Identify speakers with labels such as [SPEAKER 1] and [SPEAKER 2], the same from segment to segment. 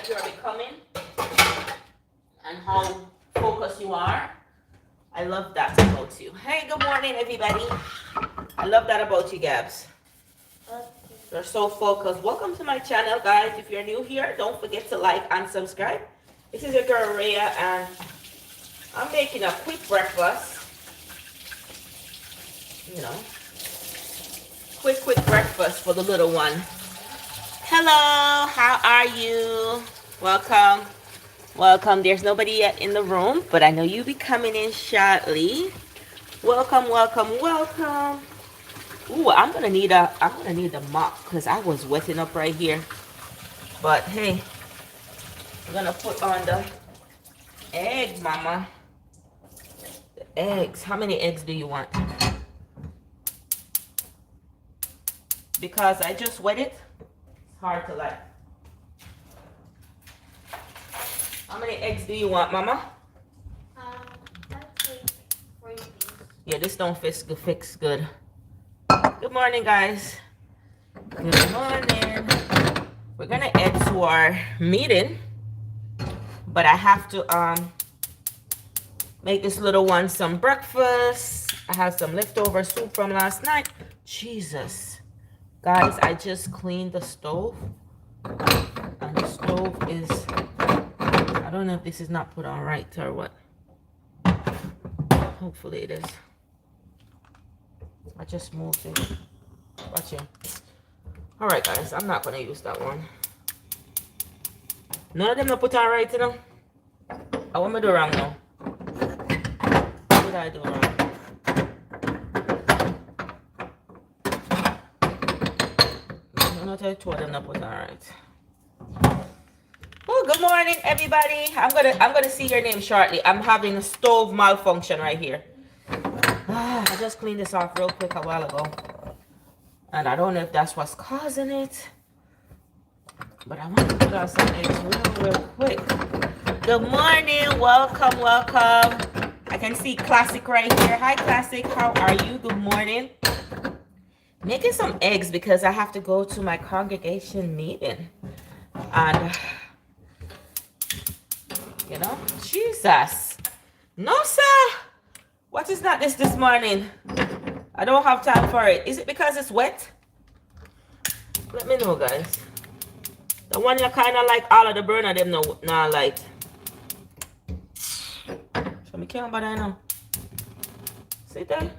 [SPEAKER 1] you are becoming and how focused you are. I love that about you. Hey, good morning, everybody. I love that about you, Gabs. You're so focused. Welcome to my channel, guys. If you're new here, don't forget to like and subscribe. This is your girl, Rhea, and I'm making a quick breakfast. You know, quick breakfast for the little one. Hello, how are you? Welcome. There's nobody yet in the room, but I know you'll be coming in shortly. Welcome. Ooh, I'm gonna need a mop because I was wetting up right here. But hey, I'm gonna put on the egg, mama. The eggs. How many eggs do you want? Because I just wet it, it's hard to like. How many eggs do you want, mama?
[SPEAKER 2] That's like 40.
[SPEAKER 1] Yeah, this don't fix good. Good morning, guys. Good morning. We're gonna head to our meeting, but I have to make this little one some breakfast. I have some leftover soup from last night. Jesus. Guys, I just cleaned the stove. And the stove is, I don't know if this is not put on right or what. Hopefully it is. I just moved it. Watch it. Alright, guys, I'm not gonna use that one. None of them are put on right, you know? I want me to do wrong now. What did I do wrong? I'm not tell you two of them not put on right. Oh, good morning, everybody. I'm gonna see your name shortly. I'm having a stove malfunction right here. I just cleaned this off real quick a while ago. And I don't know if that's what's causing it. But I want to put on some eggs real quick. Good morning. Welcome. I can see Classic right here. Hi, Classic. How are you? Good morning. Making some eggs because I have to go to my congregation meeting. And, you know, Jesus. No, sir. What is not this morning? I don't have time for it. Is it because it's wet? Let me know, guys. The one you kind of like all of the burner them no light. So me can't bother now. See that?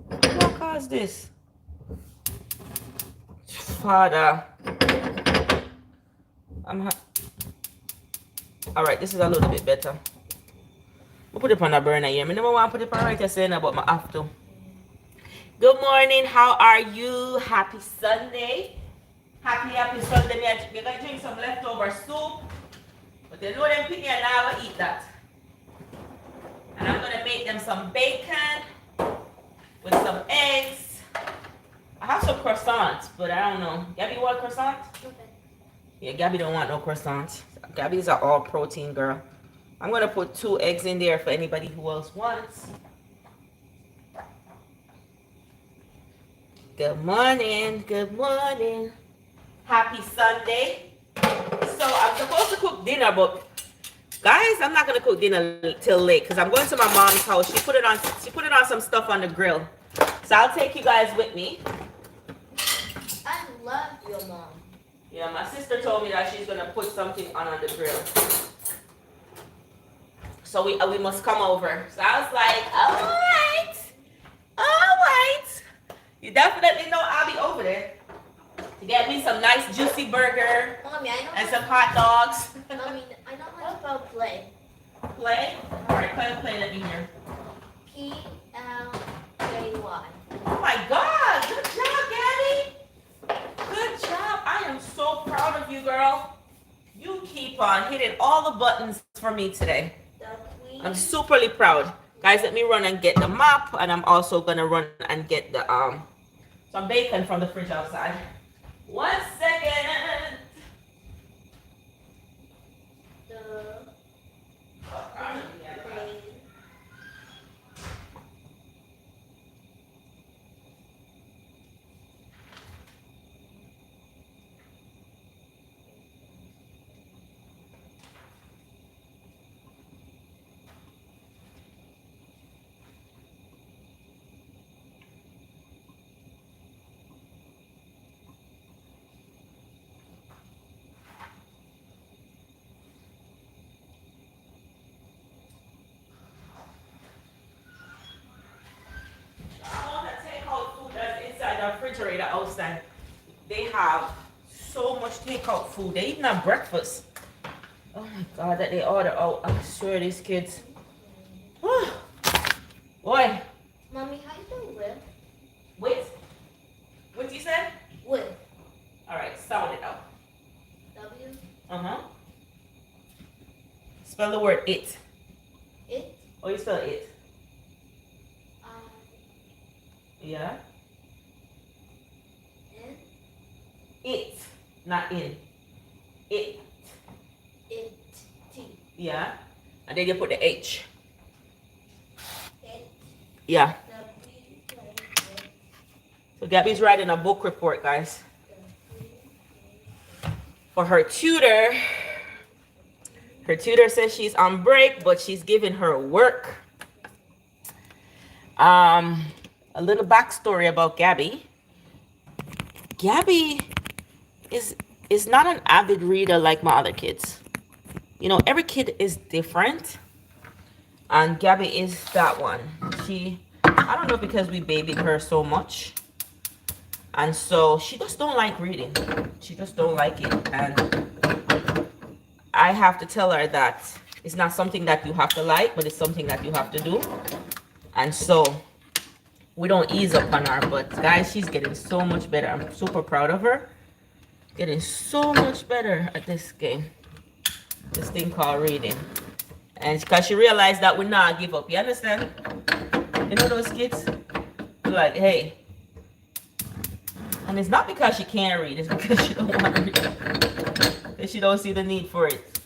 [SPEAKER 1] What caused this? Father. Alright, this is a little bit better. We'll put it on the burner here. I never want to put it on right here, but I have to. Good morning. How are you? Happy Sunday. Happy Sunday. We're going to drink some leftover soup. But they know them people and I will eat that. And I'm going to make them some bacon with some eggs. I have some croissants, but I don't know. Gabby want croissant? Okay. Yeah, Gabby don't want no croissant. Gabby's an all protein girl. I'm going to put 2 eggs in there for anybody who else wants. Good morning. Happy Sunday. So I'm supposed to cook dinner, but guys, I'm not gonna cook dinner till late because I'm going to my mom's house. She put it on some stuff on the grill. So I'll take you guys with me.
[SPEAKER 2] I love your mom.
[SPEAKER 1] Yeah, my sister told me that she's gonna put something on the grill. So we must come over. So I was like, all right. You definitely know I'll be over there to get me some nice juicy burger.
[SPEAKER 2] Mommy, I know
[SPEAKER 1] and some hot dogs.
[SPEAKER 2] Mommy, I know how to spell play.
[SPEAKER 1] Play? Alright, play, let me hear.
[SPEAKER 2] Play.
[SPEAKER 1] Oh my God! Good job, Gabby! Good job. I am so proud of you, girl. You keep on hitting all the buttons for me today. I'm superly proud. Guys, let me run and get the mop, and I'm also gonna run and get the some bacon from the fridge outside. 1 second. house and they have so much takeout food. They even have breakfast. Oh my God, that they order out. I swear these kids. Boy.
[SPEAKER 2] Mommy, how you doing with?
[SPEAKER 1] Wait. What you said?
[SPEAKER 2] With.
[SPEAKER 1] Alright, sound it out.
[SPEAKER 2] W.
[SPEAKER 1] Uh-huh. Spell the word it.
[SPEAKER 2] It.
[SPEAKER 1] Oh, you spell it.
[SPEAKER 2] I.
[SPEAKER 1] Yeah.
[SPEAKER 2] N.
[SPEAKER 1] It. Not in. It.
[SPEAKER 2] It. T.
[SPEAKER 1] Yeah. And then you put the H.
[SPEAKER 2] It.
[SPEAKER 1] Yeah.
[SPEAKER 2] W.
[SPEAKER 1] So Gabby's writing a book report, guys. For her tutor. Her tutor says she's on break, but she's giving her work. A little backstory about Gabby. Gabby is not an avid reader like my other kids. You know, every kid is different. And Gabby is that one. I don't know, because we babied her so much. And so she just don't like reading. She just don't like it. And I have to tell her that it's not something that you have to like, but it's something that you have to do. And so we don't ease up on her. But guys, she's getting so much better. I'm super proud of her. Getting so much better at this game. This thing called reading. And because she realized that we not give up. You understand? You know those kids? They're like, hey. And it's not because she can't read. It's because she don't want to read. Because she don't see the need for it.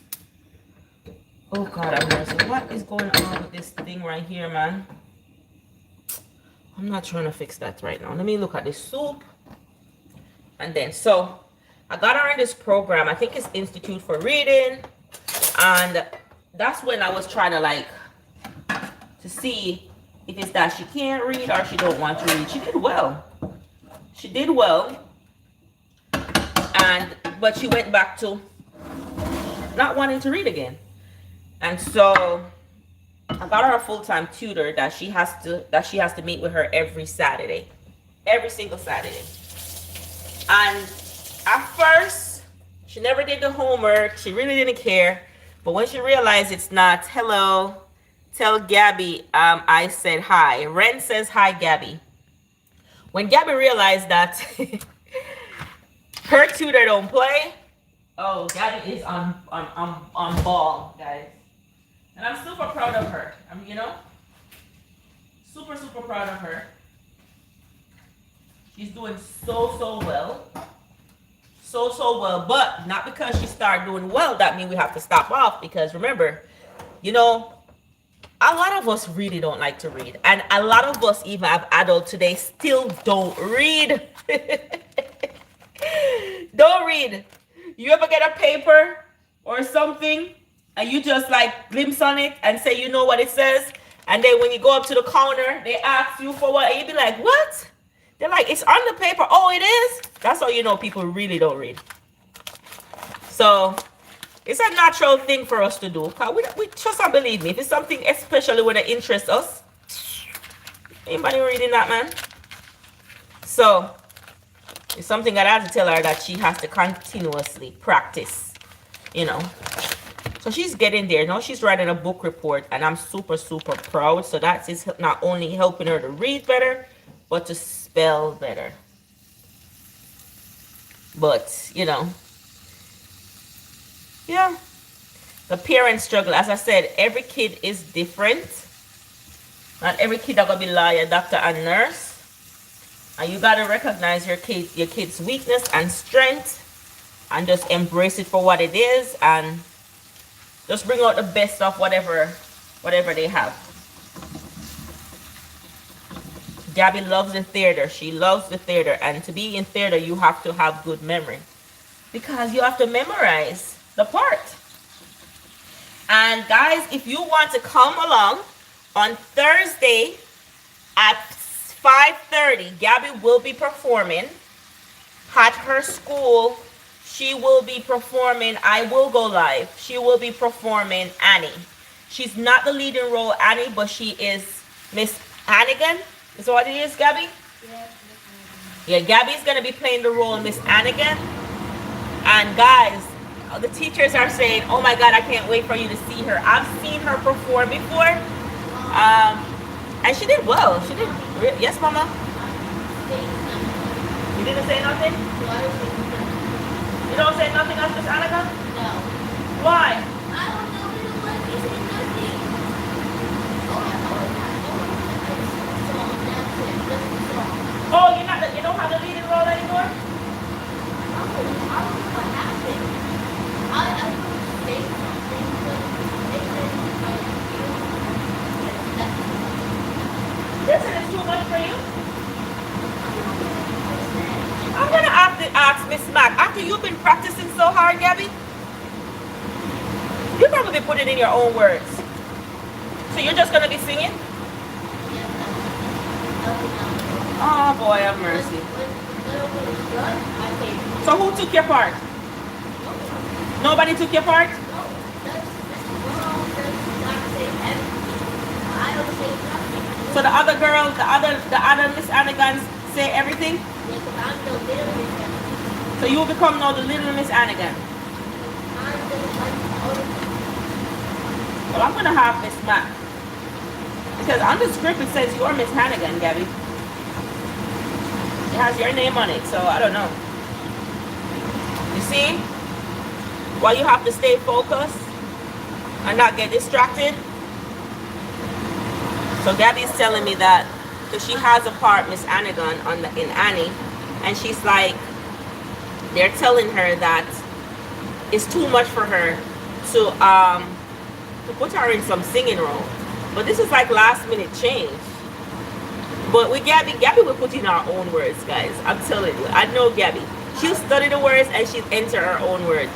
[SPEAKER 1] Oh God, I'm mercy. What is going on with this thing right here, man? I'm not trying to fix that right now. Let me look at this soup. And then, so I got her in this program. I think it's Institute for Reading. And that's when I was trying to to see if it's that she can't read or she don't want to read. She did well. She did well. But she went back to not wanting to read again. And so I got her a full-time tutor that she has to meet with her every Saturday. Every single Saturday. And at first, she never did the homework. She really didn't care. But when she realized it's not, hello, tell Gabby I said hi. Ren says hi, Gabby. When Gabby realized that her tutor don't play, oh, Gabby is on ball, guys. And I'm super proud of her. Super, super proud of her. She's doing so well. So well. But not because she started doing well, that means we have to stop off. Because remember, a lot of us really don't like to read. And a lot of us, even as adults today, still don't read. Don't read. You ever get a paper or something and you just glimpse on it and say you know what it says, and then when you go up to the counter they ask you for what, and you be like, what? They're like, it's on the paper. Oh, it is? That's how you know people really don't read. So it's a natural thing for us to do. We trust and believe me, if it's something especially when it interests us, anybody reading that, man? So it's something that I have to tell her that she has to continuously practice, So she's getting there. Now she's writing a book report, and I'm super, super proud. So that is not only helping her to read better, but to spell better. But, yeah. The parent struggle. As I said, every kid is different. Not every kid are going to be lawyer, doctor, and nurse. And you got to recognize your kid's weakness and strength, and just embrace it for what it is, and just bring out the best of whatever they have. Gabby loves the theater. She loves the theater. And to be in theater, you have to have good memory, because you have to memorize the part. And guys, if you want to come along on Thursday at 5:30, Gabby will be performing at her school. She will be performing, I will go live. She will be performing Annie. She's not the leading role Annie, but she is Miss Hannigan. Is that what it is, Gabby?
[SPEAKER 2] Yes.
[SPEAKER 1] Yeah, Gabby's gonna be playing the role of Miss Anigan. And guys, the teachers are saying, "Oh my God, I can't wait for you to see her." I've seen her perform before, um, and she did well. She did. Yes, Mama. You didn't say nothing. You don't say nothing else, Miss Anigan.
[SPEAKER 2] No.
[SPEAKER 1] Why?
[SPEAKER 2] I don't know. We don't like you say nothing. Song. That's it. Just the song.
[SPEAKER 1] Oh, you don't have the leading role anymore.
[SPEAKER 2] I don't know what happened. I was saying something, but they said,
[SPEAKER 1] Listen, it's too much for you. I'm gonna have to ask Miss Mac. After you've been practicing so hard, Gabby, you probably put it in your own words. So you're just gonna be singing? Oh boy, have mercy. So who took your part? Nobody took your part? So the other girl, the other Miss Anigans say everything? So you will become now the little Miss Anigan. Well, I'm gonna have Miss Mac. Because on the script it says you're Miss Hannigan, Gabby. It has your name on it, so I don't know. You see? Why you have to stay focused and not get distracted. So Gabby's telling me that because she has a part, Miss Anigan, in Annie, and she's like, they're telling her that it's too much for her to put her in some singing role. But this is like last minute change. But with Gabby will put in her own words, guys. I'm telling you. I know Gabby. She'll study the words and she'll enter her own words.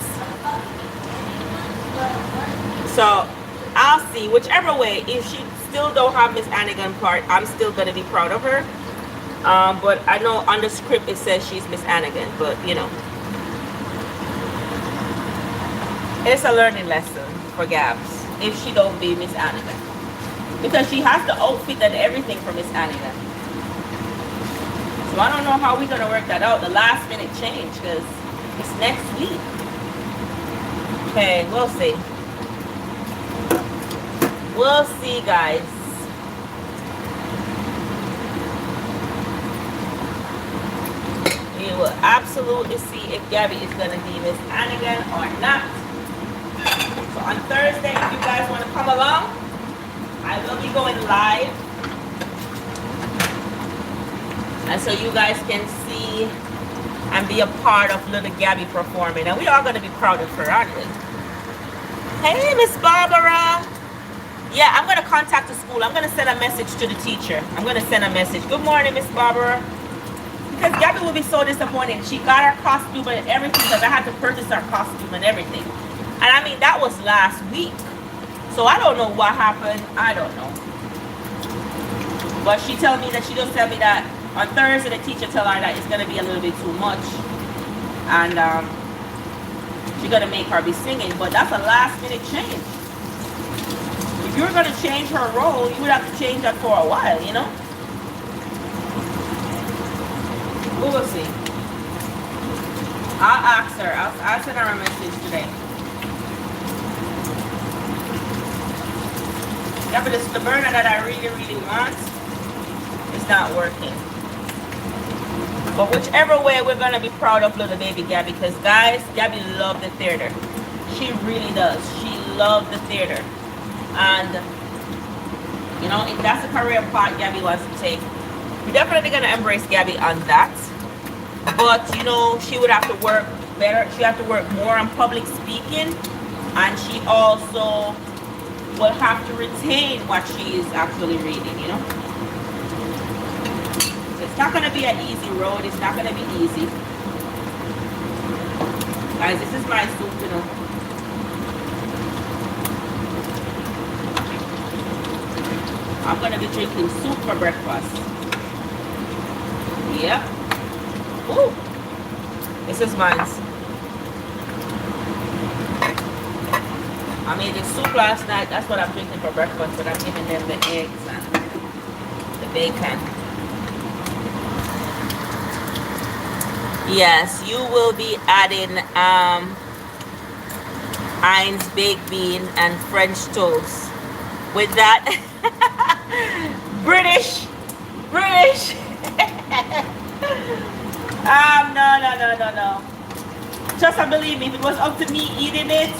[SPEAKER 1] So I'll see. Whichever way, if she still don't have Miss Anigan part, I'm still gonna be proud of her. But I know on the script it says she's Miss Anigan, but you know. It's a learning lesson for Gabs if she don't be Miss Anigan. Because she has the outfit and everything for Miss Anigan. So I don't know how we're gonna work that out. The last minute change, because it's next week. Okay, we'll see. We'll see, guys. We will absolutely see if Gabby is gonna be Miss Anigan or not. So on Thursday, if you guys want to come along, I will be going live. And so you guys can see and be a part of little Gabby performing. And we are going to be proud of her, aren't we? Hey, Miss Barbara. Yeah, I'm going to contact the school. I'm going to send a message to the teacher. I'm going to send a message. Good morning, Miss Barbara. Because Gabby will be so disappointed. She got her costume and everything because I had to purchase her costume and everything. And I mean, that was last week. So I don't know what happened. I don't know. But she just tell me that on Thursday the teacher tell her that it's going to be a little bit too much. And she's going to make her be singing. But that's a last minute change. If you're going to change her role, you would have to change that for a while, you know? We will see. I'll ask her. I'll send her a message today. Yeah, but it's the burner that I really, really want. It's not working. But whichever way, we're going to be proud of little baby Gabby. Because, guys, Gabby loved the theater. She really does. She loved the theater. And, you know, if that's a career path Gabby wants to take, we're definitely going to embrace Gabby on that. But, you know, she would have to work better. She have to work more on public speaking. And she also will have to retain what she is actually reading, you know. So it's not going to be an easy road. It's not going to be easy. Guys, this is my soup, you know. I'm going to be drinking soup for breakfast. Yep. Ooh. This is mine. I made this soup last night. That's what I'm drinking for breakfast. But I'm giving them the eggs and the bacon. Yes, you will be adding Heinz baked bean and French toast. With that, British, British. No, no, no, no, no. Just believe me, if it was up to me eating it,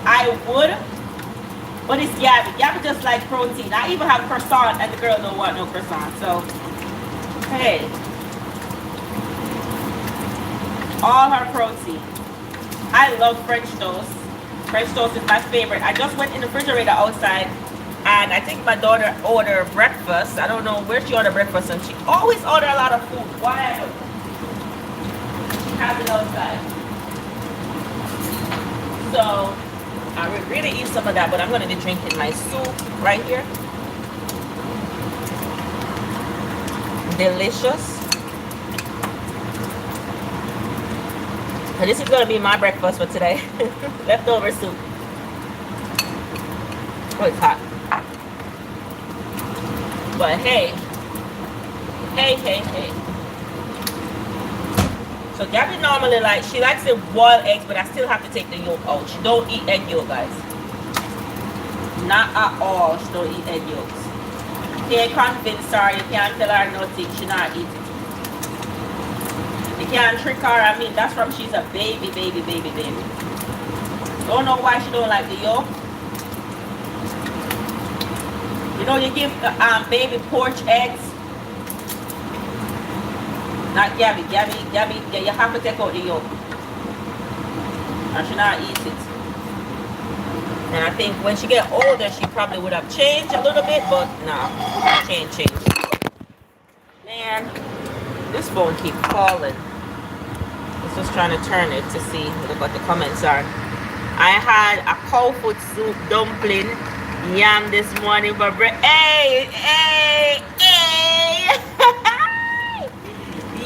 [SPEAKER 1] I would. But it's Gabby. Gabby just like protein. I even have croissant, and the girl don't want no croissant. So, hey, all her protein. I love French toast. French toast is my favorite. I just went in the refrigerator outside, and I think my daughter ordered breakfast. I don't know where she ordered breakfast, and she always order a lot of food. Whatever. She has it outside. So I would really eat some of that, but I'm gonna be drinking my soup right here. Delicious. And this is gonna be my breakfast for today. Leftover soup. Oh, it's hot. But hey, hey. So Gabby normally she likes to boil eggs, but I still have to take the yolk out. She don't eat egg yolk, guys. Not at all. She don't eat egg yolks. You can't convince her. You can't tell her nothing. She not eat it. You can't trick her. I mean, that's from she's a baby. Don't know why she don't like the yolk. You know, you give baby porch eggs. Not Gabby. Gabby, yeah, you have to take out the yolk. And she not eat it. And I think when she get older, she probably would have changed a little bit, but no, she ain't changed. Man, this phone keep calling. I was just trying to turn it to see what the comments are. I had a cow foot soup dumpling yam this morning for bread. Hey.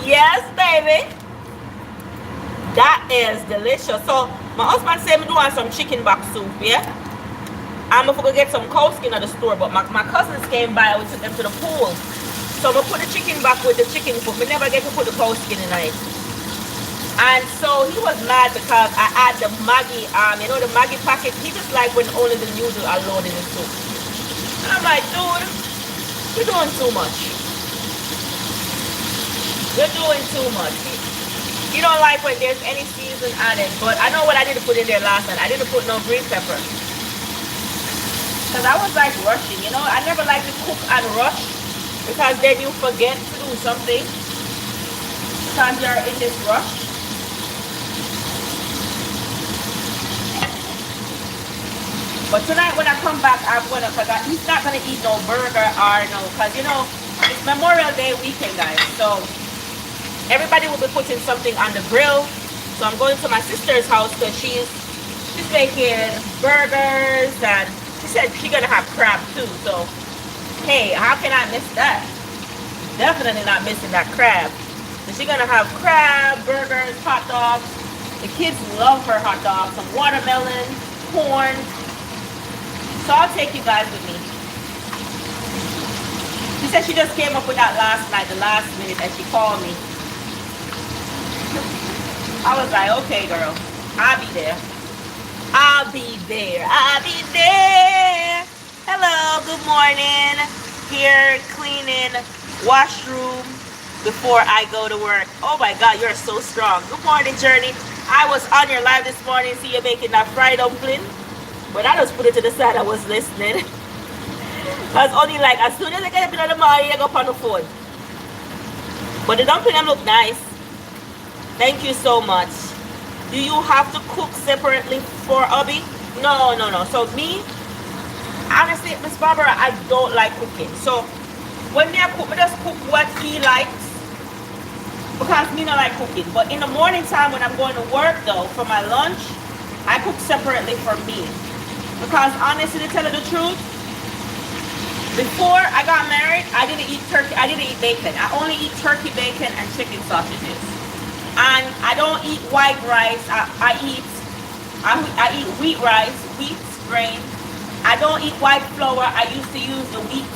[SPEAKER 1] Yes, baby. That is delicious. So my husband said me doing some chicken back soup, yeah? I'm gonna go get some cow skin at the store, but my cousins came by, we took them to the pool. So I'm gonna put the chicken back with the chicken foot. We never get to put the cow skin in it. And so he was mad because I add the Maggi, you know the Maggi packet. He just like when only the noodles are loaded in soup. And I'm like, dude, you're doing too much. You're doing too much. You don't like when there's any season added, but I know what I didn't put in there last night. I didn't put no green pepper. Because I was like rushing, you know. I never like to cook and rush because then you forget to do something because you're in this rush. But tonight when I come back, I'm gonna, because he's not gonna eat no burger or no, because you know, it's Memorial Day weekend, guys. So everybody will be putting something on the grill. So I'm going to my sister's house because she's making burgers, and she said she's gonna have crab too. So hey, how can I miss that? Definitely not missing that crab. So she's gonna have crab, burgers, hot dogs. The kids love her hot dogs, some watermelon, corn. So I'll take you guys with me. She said she just came up with that last night, the last minute, and she called me. I was like, okay, girl, I'll be there. I'll be there. I'll be there. Hello, good morning. Here cleaning washroom before I go to work. Oh my God, you're so strong. Good morning, Journey. I was on your live this morning. See you making that fried dumpling. But I just put it to the side. I was listening. I was only like, as soon as I get up in the morning, I go up on the phone. But the dumpling look nice. Thank you so much. Do you have to cook separately for hubby? No. So me, honestly, Miss Barbara, I don't like cooking. So when me I cook, I just cook what he likes. Because me not like cooking. But in the morning time when I'm going to work though, for my lunch, I cook separately for me. Because honestly, to tell you the truth, before I got married, I didn't eat turkey. I didn't eat bacon. I only eat turkey, bacon, and chicken sausages. And I don't eat white rice. I eat wheat rice, wheat grain. I don't eat white flour. I used to use the wheat.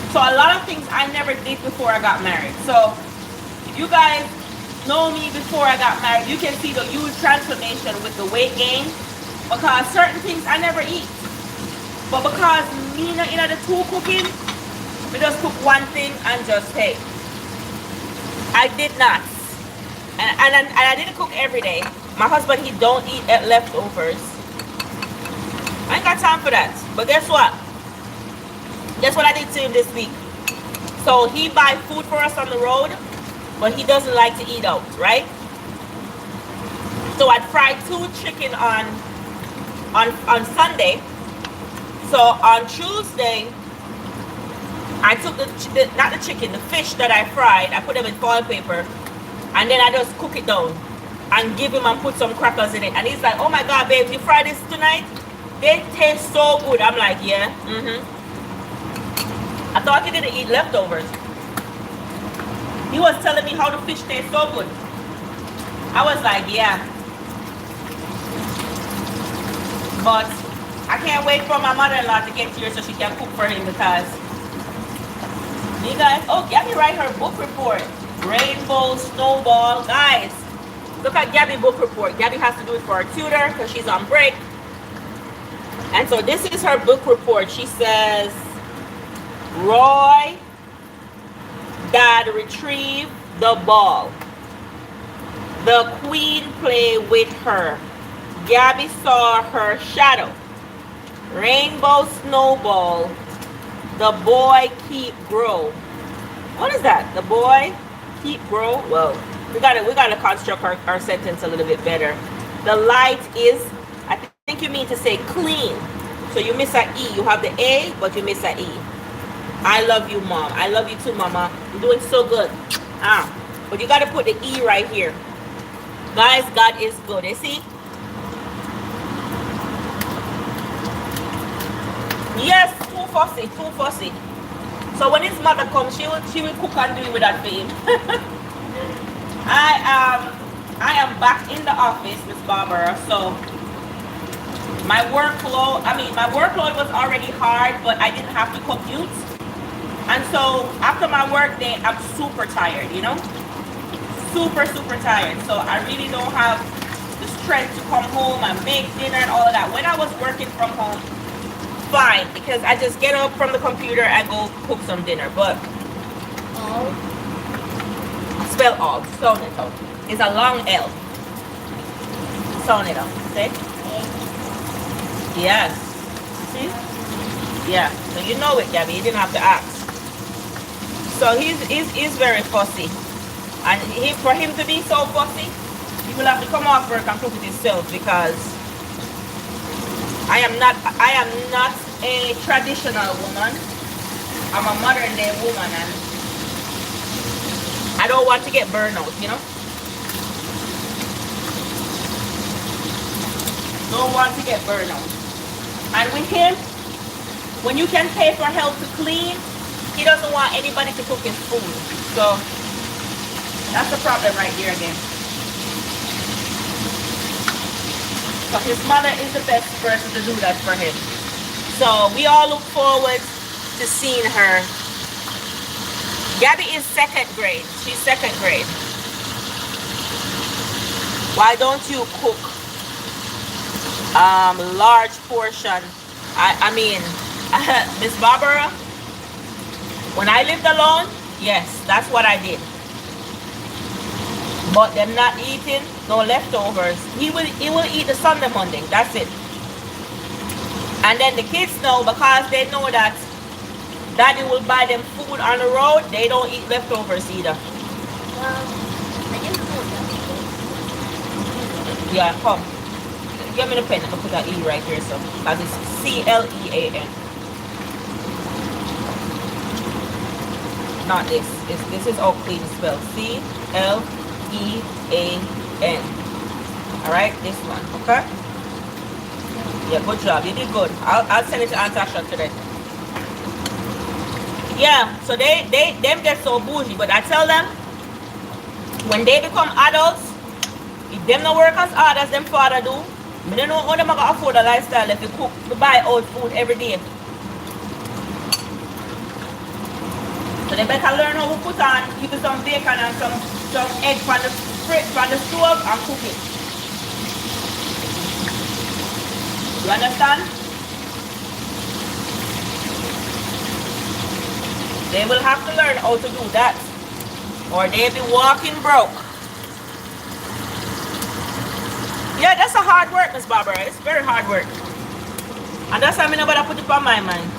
[SPEAKER 1] So a lot of things I never did before I got married. So if you guys know me before I got married, you can see the huge transformation with the weight gain. Because certain things I never eat. But because me not in the two cooking, we just cook one thing and just hey. I did not. And I didn't cook every day. My husband, he don't eat leftovers. I ain't got time for that. But guess what? Guess what I did to him this week? So he buy food for us on the road, but he doesn't like to eat out, right? So I'd fried 2 chicken on Sunday. So on Tuesday, I took not the chicken, the fish that I fried, I put them in foil paper, and then I just cook it down and give him and put some crackers in it. And he's like, oh my God, babe, you fry this tonight? They taste so good. I'm like, yeah, I thought he didn't eat leftovers. He was telling me how the fish tastes so good. I was like, yeah. But I can't wait for my mother-in-law to get here so she can cook for him because you guys, oh, Gabby write her book report. Rainbow Snowball. Guys, look at Gabby book report. Gabby has to do it for her tutor because she's on break. And so this is her book report. She says, Roy, Dad retrieved the ball. The queen played with her. Gabby saw her shadow. Rainbow Snowball. The boy keep grow. What is that? The boy keep grow? Well, we gotta construct our sentence a little bit better. The light is, I think you mean to say clean. So you miss an E. You have the A, but you miss an E. I love you, Mom. I love you too, Mama. You're doing so good. But you gotta put the E right here. Guys, God is good. You see? Yes, too fussy, too fussy. So when his mother comes, she will cook and do it with that for him. I am back in the office, Miss Barbara. So my workload was already hard, but I didn't have to commute. And so after my work day, I'm super tired, you know? Super, super tired. So I really don't have the strength to come home and make dinner and all of that. When I was working from home, fine, because I just get up from the computer and go cook some dinner. But spell all, sound it out. It's a long L. Sound it out. See? Yes. See? Yeah. So you know it, Gabby. You didn't have to ask. So he's very fussy, and for him to be so fussy, he will have to come off work and cook it himself because I am not a traditional woman. I'm a modern day woman and I don't want to get burned out, you know? Don't want to get burned out. And with him, when you can pay for help to clean, he doesn't want anybody to cook his food. So that's the problem right here again. So his mother is the best person to do that for him. So we all look forward to seeing her. Gabby is 2nd grade. She's 2nd grade. Why don't you cook large portion? I mean, Miss Barbara, when I lived alone, yes, that's what I did. But them not eating no leftovers. He will eat the Sunday Monday. That's it. And then the kids know, because they know that Daddy will buy them food on the road, they don't eat leftovers either. Yeah, come. Give me the pen. I'm gonna put that E right here, so that is C-L-E-A-N. Not this. This is all clean spelled. C-L-E-A-N. Alright, this one, okay? Yeah, good job. You did good. I'll send it to Aunt Tasha today. Yeah, so them get so bougie, but I tell them, when they become adults, if them no work as hard as them father do, I don't know how them gonna afford a lifestyle if you cook to buy out food every day. So they better learn how to put on even some bacon and some egg on from the stove and cook it. You understand? They will have to learn how to do that, or they'll be walking broke. Yeah, that's a hard work, Miss Barbara. It's very hard work. And that's why I never put it on my mind.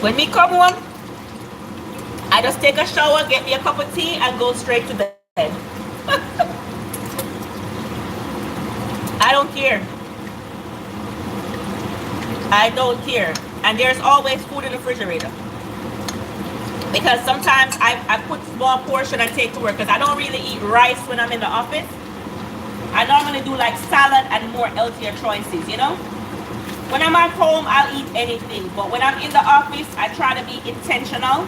[SPEAKER 1] When me come home, I just take a shower, get me a cup of tea, and go straight to bed. I don't care. I don't care. And there's always food in the refrigerator. Because sometimes I put small portion and take to work, because I don't really eat rice when I'm in the office. I normally do like salad and more healthier choices, you know. When I'm at home, I'll eat anything. But when I'm in the office, I try to be intentional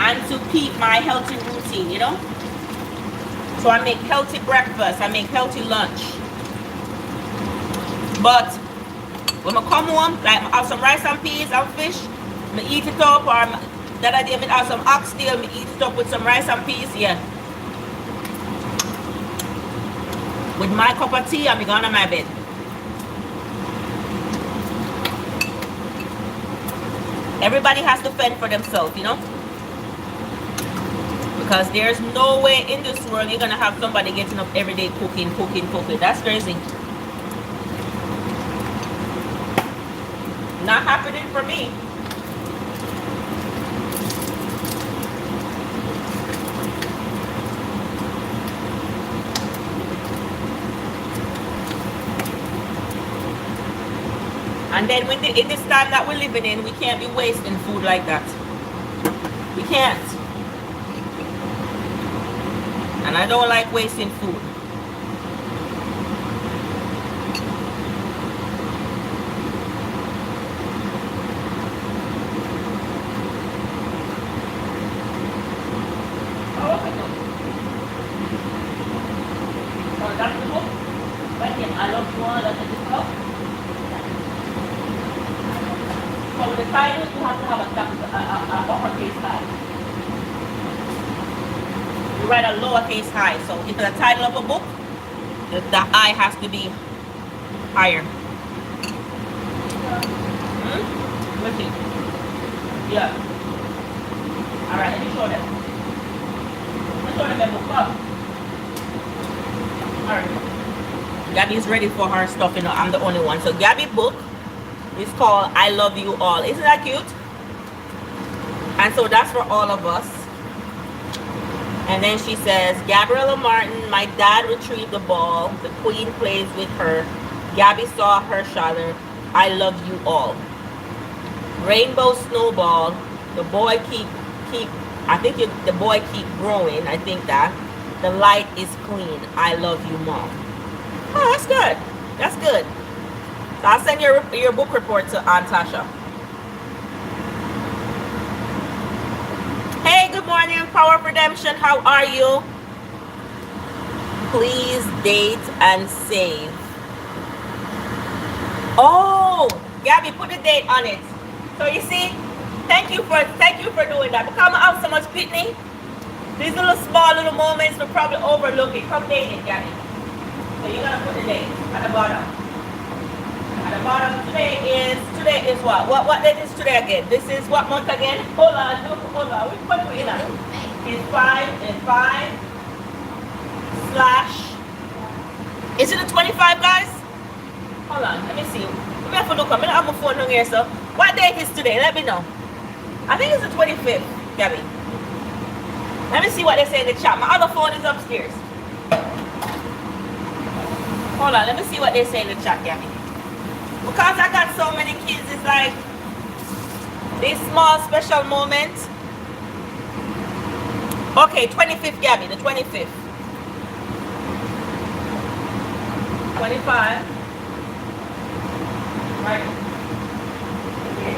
[SPEAKER 1] and to keep my healthy routine, you know. So I make healthy breakfast, I make healthy lunch. But when I come home, like I have some rice and peas and fish, I eat it up, or that I did have some oxtail, I eat it up with some rice and peas, yeah. With my cup of tea, I'm going to my bed. Everybody has to fend for themselves, you know. Because there's no way in this world you're going to have somebody getting up every day cooking. That's crazy. Not happening for me. And then in this time that we're living in, we can't be wasting food like that. We can't. And I don't like wasting food. I love you all. That's the book. So with the title, you have to have a uppercase high. You write a lowercase high. So if the title of a book, the I has to be higher. Let me see. Yeah. Alright, let me show them. Let's show them the book up. Alright. Gabby's ready for her stuff, you know, I'm the only one. So Gabby book is called I Love You All. Isn't that cute? And so that's for all of us. And then she says, Gabriella Martin, my dad retrieved the ball. The queen plays with her. Gabby saw her shatter. I love you all. Rainbow snowball. The boy I think the boy keep growing. I think that. The light is clean. I love you, Mom. Oh, that's good. That's good. So I'll send your book report to Aunt Tasha. Hey, good morning, Power of Redemption. How are you? Please date and save. Oh, Gabby, put a date on it. So you see, thank you for doing that. Because I have so much pitney. These small little moments will probably overlook it. Come date it, Gabby. So you're gonna put the date at the bottom. At the bottom, today is what? What date is today again? This is what month again? Hold on. Which month we in? It's 5 slash. Is it the 25, guys? Hold on, let me see. Let me have a look. I'm gonna have my phone on here, so what date is today? Let me know. I think it's the 25th, Gabby. Let me see what they say in the chat. My other phone is upstairs. Hold on, let me see what they say in the chat, Gabby. Because I got so many kids, it's like these small special moments. Okay, 25th, Gabby, the 25th. 25. Right. Okay.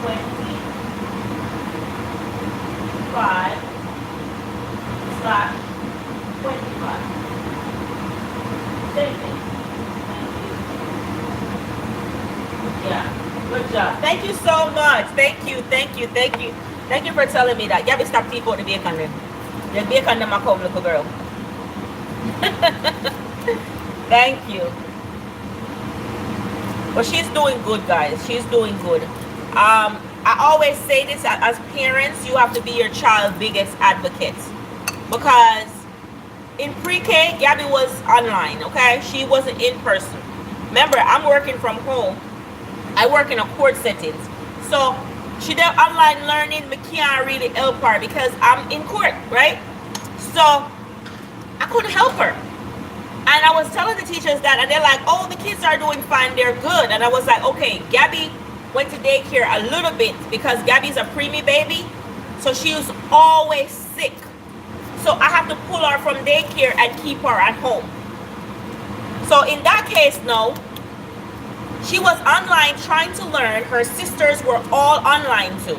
[SPEAKER 1] 25 slash 25. Same thing. Yeah, good job. Thank you so much. Thank you. Thank you for telling me that. Gabby, stop teeth out the bacon then. The bacon them a come, little girl. Thank you. But she's doing good, guys. She's doing good. I always say this, as parents, you have to be your child's biggest advocate. Because in pre-K, Gabby was online, okay? She wasn't in person. Remember, I'm working from home. I work in a court settings. So she did online learning, but can't really help her because I'm in court, right? So I couldn't help her. And I was telling the teachers that, and they're like, oh, the kids are doing fine, they're good. And I was like, okay, Gabby went to daycare a little bit because Gabby's a preemie baby. So she was always sick. So I have to pull her from daycare and keep her at home. So in that case, no, she was online trying to learn. Her sisters were all online too.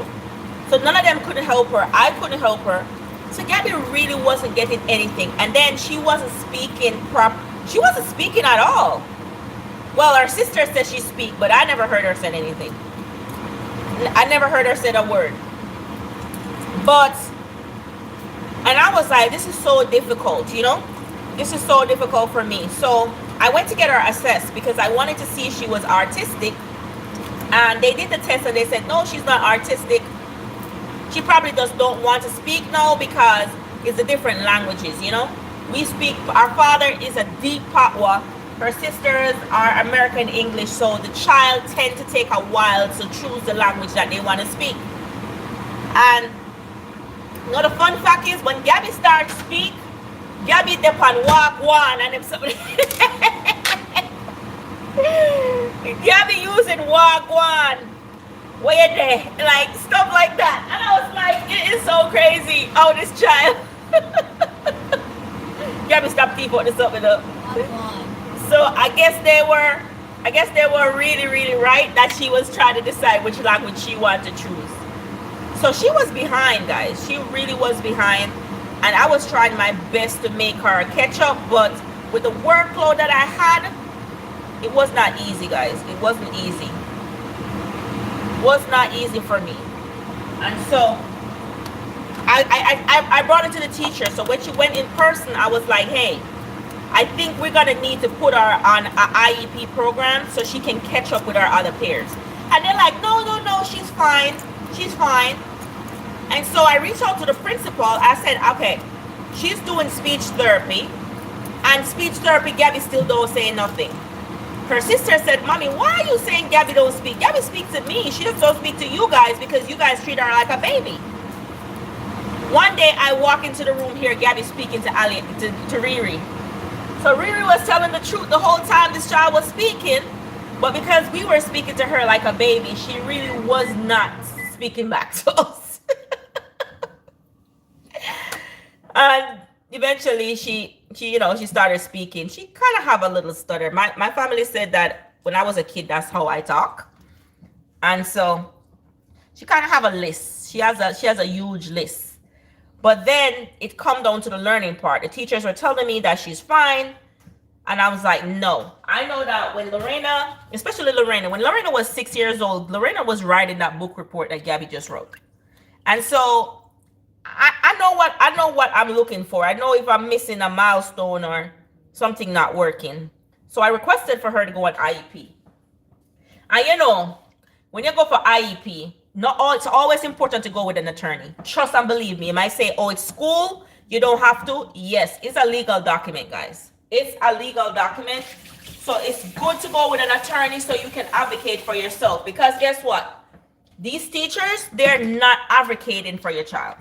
[SPEAKER 1] So none of them couldn't help her. I couldn't help her. So Gabby really wasn't getting anything. And then she wasn't speaking She wasn't speaking at all. Well, her sister said she speak, but I never heard her say anything. I never heard her say a word. But, and I was like, this is so difficult, you know? This is so difficult for me. So I went to get her assessed because I wanted to see if she was artistic. And they did the test and they said, no, she's not artistic. She probably just don't want to speak now because it's the different languages, you know? We speak, our father is a deep Patwa. Her sisters are American English, so the child tend to take a while to choose the language that they want to speak. And you know the fun fact is when Gabby starts to speak, Gabby dep on walk one and if somebody Gabby using walk one. Where they like stuff like that. And I was like, it is so crazy. Oh, this child. Gabby, stop teeth out this up and up. So I guess they were really, really right that she was trying to decide which language she wanted to choose. So she was behind, guys. She really was behind. And I was trying my best to make her catch up, but with the workload that I had, it was not easy, guys. It wasn't easy. It was not easy for me. And so I brought it to the teacher. So when she went in person, I was like, hey, I think we're going to need to put her on an IEP program so she can catch up with our other peers. And they're like, no, she's fine. She's fine. And so I reached out to the principal. I said, okay, she's doing speech therapy. And speech therapy, Gabby still don't say nothing. Her sister said, Mommy, why are you saying Gabby don't speak? Gabby speaks to me. She just don't speak to you guys because you guys treat her like a baby. One day I walk into the room here, Gabby speaking to Riri. So Riri was telling the truth the whole time this child was speaking, but because we were speaking to her like a baby, she really was not speaking back to us. And eventually she started speaking. She kind of have a little stutter. My family said that when I was a kid, that's how I talk. And so she kind of have a list. She has a huge list. But then it come down to the learning part. The teachers were telling me that she's fine. And I was like, no. I know that when Lorena, especially Lorena, when Lorena was 6 years old, Lorena was writing that book report that Gabby just wrote. And so I know what I'm looking for. I know if I'm missing a milestone or something not working. So I requested for her to go on IEP. And you know, when you go for IEP, it's always important to go with an attorney. Trust and believe me. You might say, oh, it's school. You don't have to. Yes, it's a legal document, guys. It's a legal document. So it's good to go with an attorney so you can advocate for yourself. Because guess what? These teachers, they're not advocating for your child.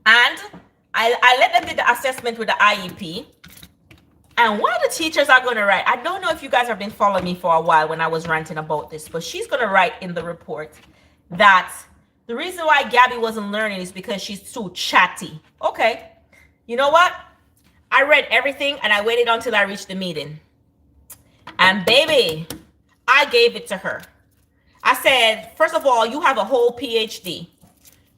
[SPEAKER 1] And I let them do the assessment with the IEP. And what the teachers are going to write, I don't know if you guys have been following me for a while when I was ranting about this, but she's going to write in the report that the reason why Gabby wasn't learning is because she's too chatty. Okay. You know what? I read everything and I waited until I reached the meeting. And baby, I gave it to her. I said, first of all, you have a whole PhD.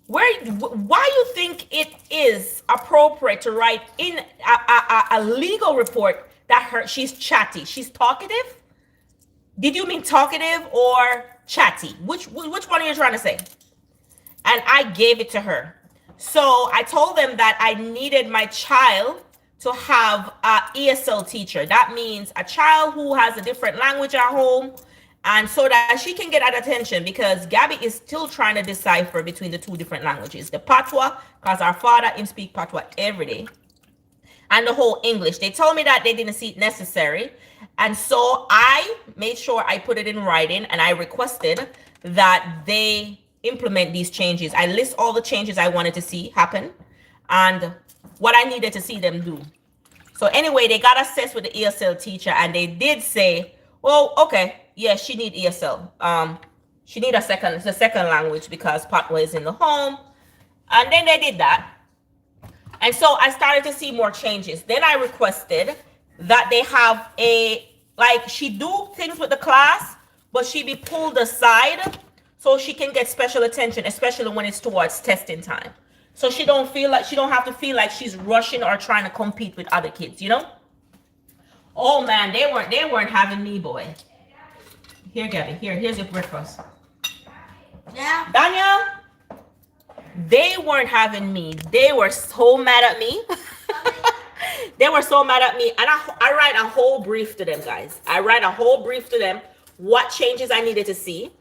[SPEAKER 1] Why you think it is appropriate to write in a legal report that she's chatty? She's talkative? Did you mean talkative or chatty? Which one are you trying to say? and I gave it to her. So I told them that I needed my child to have a ESL teacher. That means a child who has a different language at home, and so that she can get that attention, because Gabby is still trying to decipher between the two different languages, the Patois, because our father him speak Patois every day, and the whole English. They told me that they didn't see it necessary. And so I made sure I put it in writing, and I requested that they implement these changes. I list all the changes I wanted to see happen and what I needed to see them do. So anyway, they got assessed with the ESL teacher, and they did say, "Oh, okay, yeah, she need ESL. She need it's a second language because Patois is in the home." And then they did that. And so I started to see more changes. Then I requested that they have she do things with the class, but she be pulled aside so she can get special attention, especially when it's towards testing time. So she don't have to feel like she's rushing or trying to compete with other kids, Oh man, they weren't having me, boy. Here, Gabby, here's your breakfast.
[SPEAKER 2] Yeah.
[SPEAKER 1] Daniel, they weren't having me. They were so mad at me. They were so mad at me. And I write a whole brief to them, guys. I write a whole brief to them, what changes I needed to see.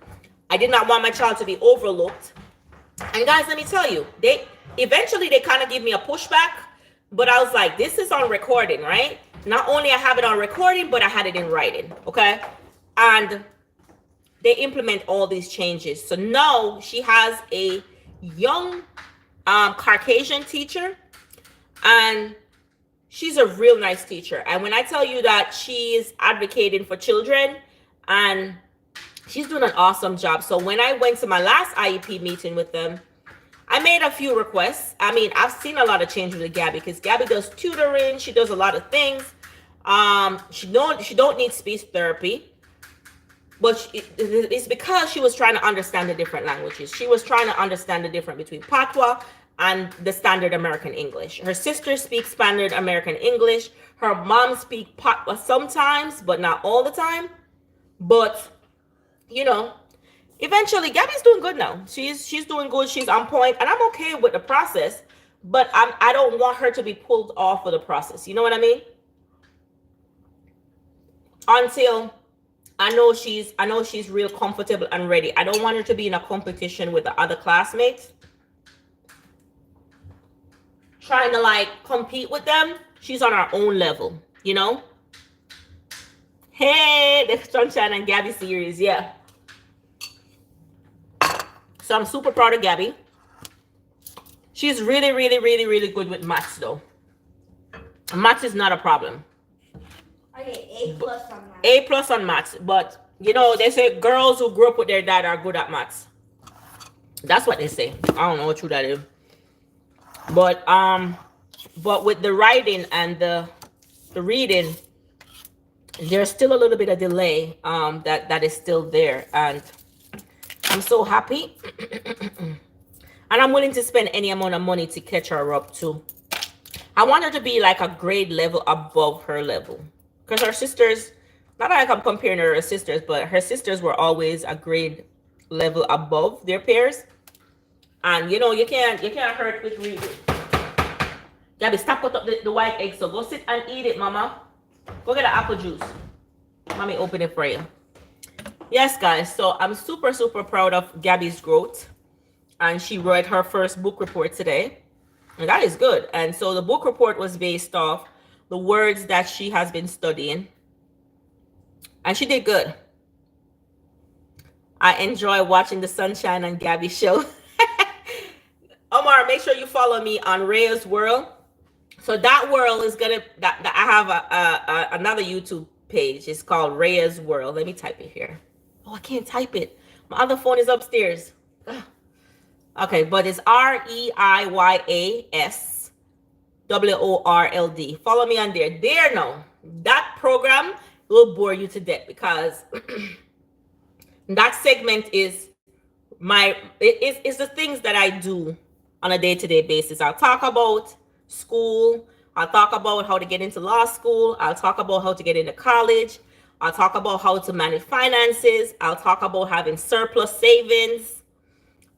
[SPEAKER 1] I did not want my child to be overlooked. And guys, let me tell you, they kind of give me a pushback, but I was like, this is on recording, right? Not only I have it on recording, but I had it in writing, okay? And they implement all these changes. So now she has a young Caucasian teacher, and she's a real nice teacher. And when I tell you that she's advocating for children, and she's doing an awesome job. So when I went to my last IEP meeting with them, I made a few requests. I mean, I've seen a lot of changes with Gabby, because Gabby does tutoring. She does a lot of things. She don't need speech therapy, but it's because she was trying to understand the different languages. She was trying to understand the difference between Patois and the standard American English. Her sister speaks standard American English. Her mom speaks Patois sometimes, but not all the time. But eventually Gabby's doing good now. She's doing good. She's on point, and I'm okay with the process, but I don't want her to be pulled off of the process. You know what I mean? Until I know she's real comfortable and ready. I don't want her to be in a competition with the other classmates, trying to compete with them. She's on her own level, Hey, the Sunshine and Gabby series, yeah. So I'm super proud of Gabby. She's really, really, really, really good with maths, though. Maths is not a problem.
[SPEAKER 2] Okay, A+ on maths.
[SPEAKER 1] A+ on maths, but they say girls who grew up with their dad are good at maths. That's what they say. I don't know what true that is. But with the writing and the reading, there's still a little bit of delay that is still there, and I'm so happy. And I'm willing to spend any amount of money to catch her up too. I want her to be like a grade level above her level, because her sisters, not like I'm comparing her to sisters, but her sisters were always a grade level above their peers. And you can't hurt with reading. Gabby, stop cut up the white egg. So go sit and eat it, mama. Go get an apple juice. Mommy open it for you. Yes, guys. So I'm super, super proud of Gabby's growth. And she wrote her first book report today. And that is good. And so the book report was based off the words that she has been studying. And she did good. I enjoy watching the Sunshine and Gabby show. Omar, make sure you follow me on Rhea's World. So that world is gonna I have another YouTube page. It's called Rhea's World. Let me type it here. Oh, I can't type it. My other phone is upstairs. Ugh. Okay, but it's REIYASWORLD. Follow me on there. There, no. That program will bore you to death, because that segment is it's the things that I do on a day-to-day basis. I'll talk about school. I'll talk about how to get into law school. I'll talk about how to get into college. I'll talk about how to manage finances. I'll talk about having surplus savings.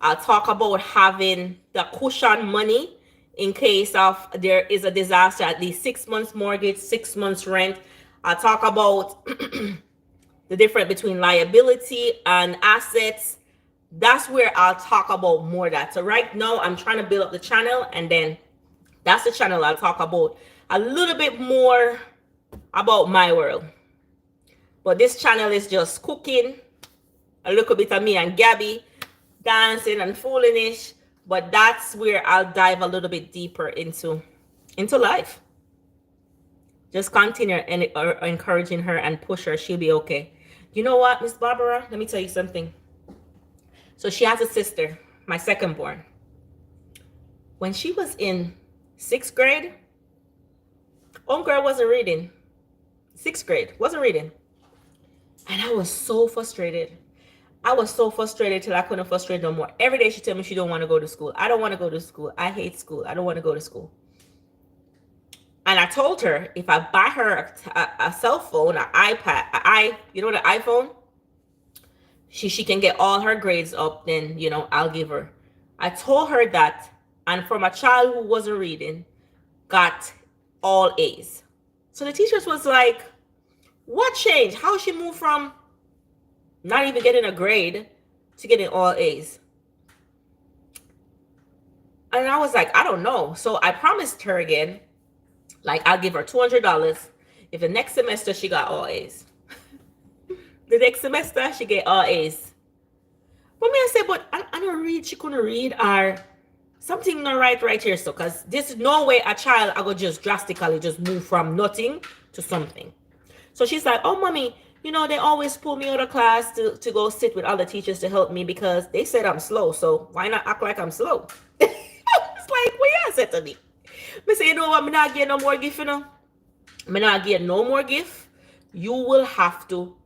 [SPEAKER 1] I'll talk about having the cushion money in case of there is a disaster, at least 6 months mortgage, 6 months rent. I'll talk about the difference between liability and assets. That's where I'll talk about more of that. So right now I'm trying to build up the channel, and then that's the channel I'll talk about a little bit more about my world. But this channel is just cooking, a little bit of me and Gabby dancing and foolish. But that's where I'll dive a little bit deeper into life. Just continue and encouraging her and push her. She'll be okay. You know what, Miss Barbara? Let me tell you something. So she has a sister, my second born. When she was in 6th grade, homegirl wasn't reading. 6th grade, wasn't reading. And I was so frustrated. I was so frustrated till I couldn't frustrate no more. Every day she told me she don't want to go to school. I don't want to go to school. I hate school. I don't want to go to school. And I told her if I buy her a cell phone, an iPad, you know the iPhone? She can get all her grades up, then, I'll give her. I told her that, and from a child who wasn't reading, got all A's. So the teachers was like, what changed? How she moved from not even getting a grade to getting all A's? And I was like, I don't know. So I promised her again, like I'll give her $200 if the next semester she got all A's. The next semester she get all A's. But me I say, but I don't read. She couldn't read, or something not right here. So, because there's no way a child I go just drastically just move from nothing to something. So she's like, oh, mommy, they always pull me out of class to go sit with other teachers to help me because they said I'm slow. So why not act like I'm slow? It's like, what you said to me? I say, you know what? I'm not getting no more gift, I'm not getting no more gift. You will have to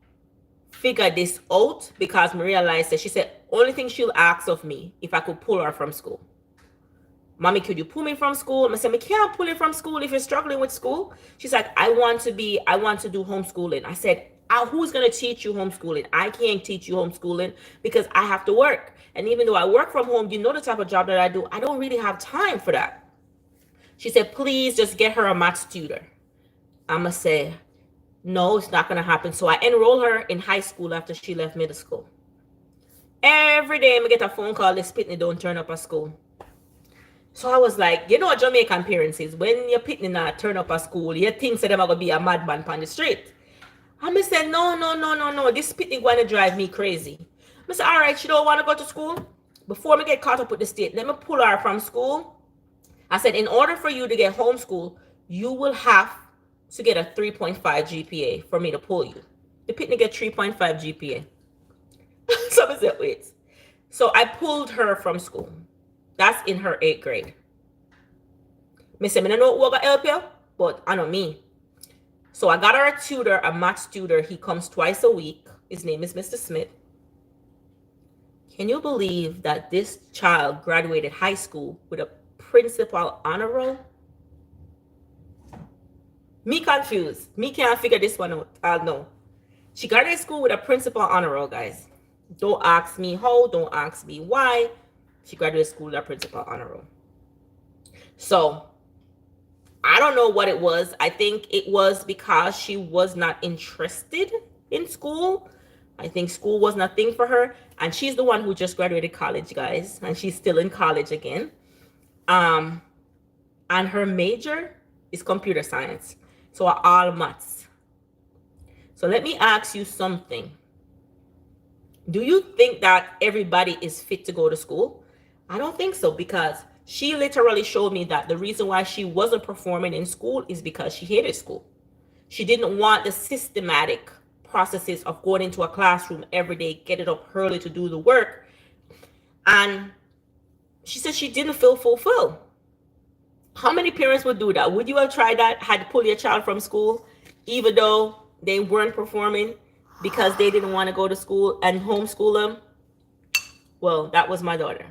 [SPEAKER 1] figure this out, because Maria realized that she said only thing she'll ask of me if I could pull her from school. Mommy, could you pull me from school? I said, I can't pull you from school if you're struggling with school. She's like, I want to do homeschooling. I said, who's going to teach you homeschooling? I can't teach you homeschooling because I have to work. And even though I work from home, the type of job that I do, I don't really have time for that. She said, please just get her a math tutor. I'm going to say, no, it's not going to happen. So I enroll her in high school after she left middle school. Every day I get a phone call, this Pitney don't turn up at school. So I was like, what Jamaican parents is, when your Pitney not turn up at school, you think that they're going to be a madman on the street. I said, no, this Pitney going to drive me crazy. I said, all right, she don't want to go to school? Before me get caught up with the state, let me pull her from school. I said, in order for you to get homeschool, you will have to get a 3.5 GPA for me to pull you. The Pitney get 3.5 GPA. So I said, wait. So I pulled her from school. That's in her 8th grade. I said, I don't know who will help you, but I know me. So I got her a tutor, a math tutor. He comes twice a week. His name is Mr. Smith. Can you believe that this child graduated high school with a principal honor roll? Me confused. Me can't figure this one out. I'll know. She graduated school with a principal honor roll, guys. Don't ask me how. Don't ask me why. She graduated school with a principal honor roll. So I don't know what it was. I think it was because she was not interested in school. I think school was nothing for her. And she's the one who just graduated college, guys. And she's still in college again. And her major is computer science. So all maths. So let me ask you something. Do you think that everybody is fit to go to school? I don't think so, because she literally showed me that the reason why she wasn't performing in school is because she hated school. She didn't want the systematic processes of going into a classroom every day, getting up early to do the work. And she said she didn't feel fulfilled. How many parents would do that? Would you have tried that, had to pull your child from school, even though they weren't performing because they didn't want to go to school and homeschool them? Well, that was my daughter.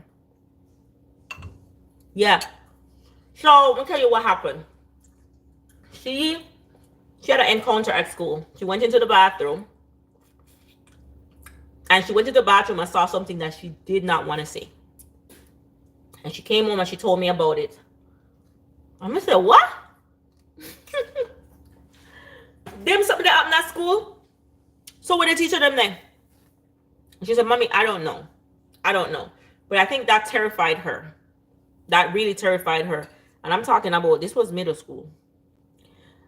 [SPEAKER 1] Yeah. So I'll tell you what happened. She had an encounter at school. She went into the bathroom. And she went to the bathroom and saw something that she did not want to see. And she came home and she told me about it. I'm gonna say, what? Them something that happened at school? So what the teacher them then? She said, Mommy, I don't know. I don't know. But I think that terrified her. That really terrified her. And I'm talking about, this was middle school.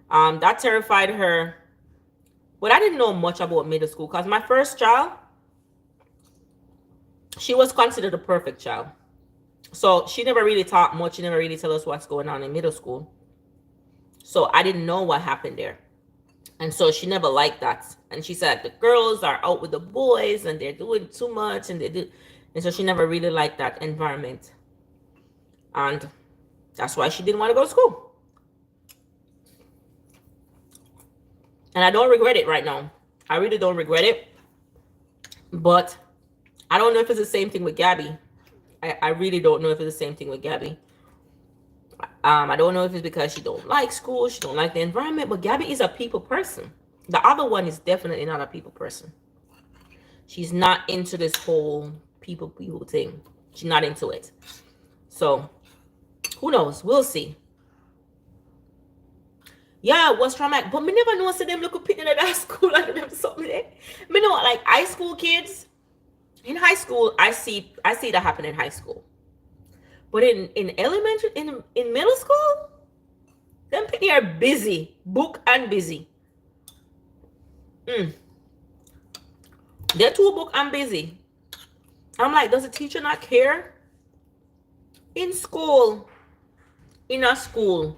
[SPEAKER 1] That terrified her. But I didn't know much about middle school because my first child, she was considered a perfect child. So she never really taught much. She never really tell us what's going on in middle school. So I didn't know what happened there. And so she never liked that. And she said the girls are out with the boys and they're doing too much and they do. And so she never really liked that environment. And that's why she didn't want to go to school. And I don't regret it right now. I really don't regret it. But I don't know if it's the same thing with Gabby. I really don't know if it's the same thing with Gabby. I don't know if it's because she don't like school, she don't like the environment, but Gabby is a people person. The other one is definitely not a people person. She's not into this whole people thing. She's not into it. So, who knows? We'll see. Yeah, what's traumatic? But me never know say them look up in that school like them something there. Me know like high school kids. In high school, I see that happen in high school. But in elementary, in middle school, them people are busy, book and busy. They're too book and busy. I'm like, does the teacher not care? In school, in a school,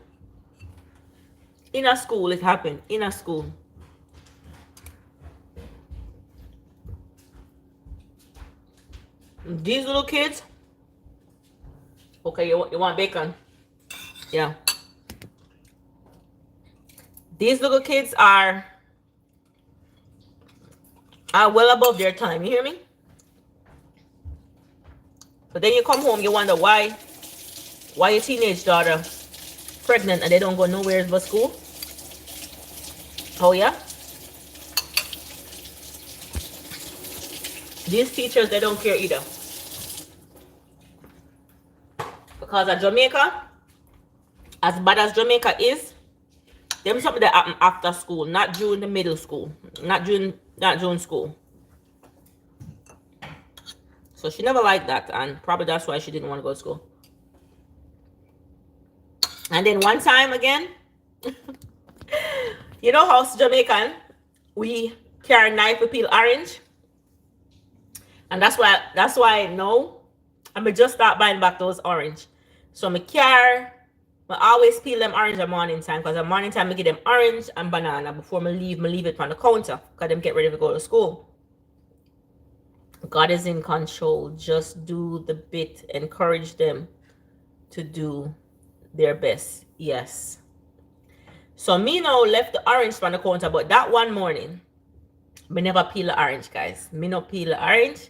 [SPEAKER 1] it happened. In a school. These little kids. Okay, you want bacon? Yeah. These little kids are well above their time. You hear me? But then you come home, you wonder why your teenage daughter pregnant and they don't go nowhere but school. Oh yeah? These teachers, they don't care either. Because at Jamaica, as bad as Jamaica is, them something that happen after school, not during the middle school, not during school. So she never liked that, and probably that's why she didn't want to go to school. And then one time again, you know how Jamaican, we carry a knife to peel orange, and that's why I know I'm just start buying back those orange. So I always peel them orange at morning time, because at morning time I give them orange and banana before I leave it on the counter, because them get ready to go to school. God is in control. Just do the bit. Encourage them to do their best. Yes. So me now left the orange from the counter, but that one morning, me never peel the orange, guys. Me no peel the orange.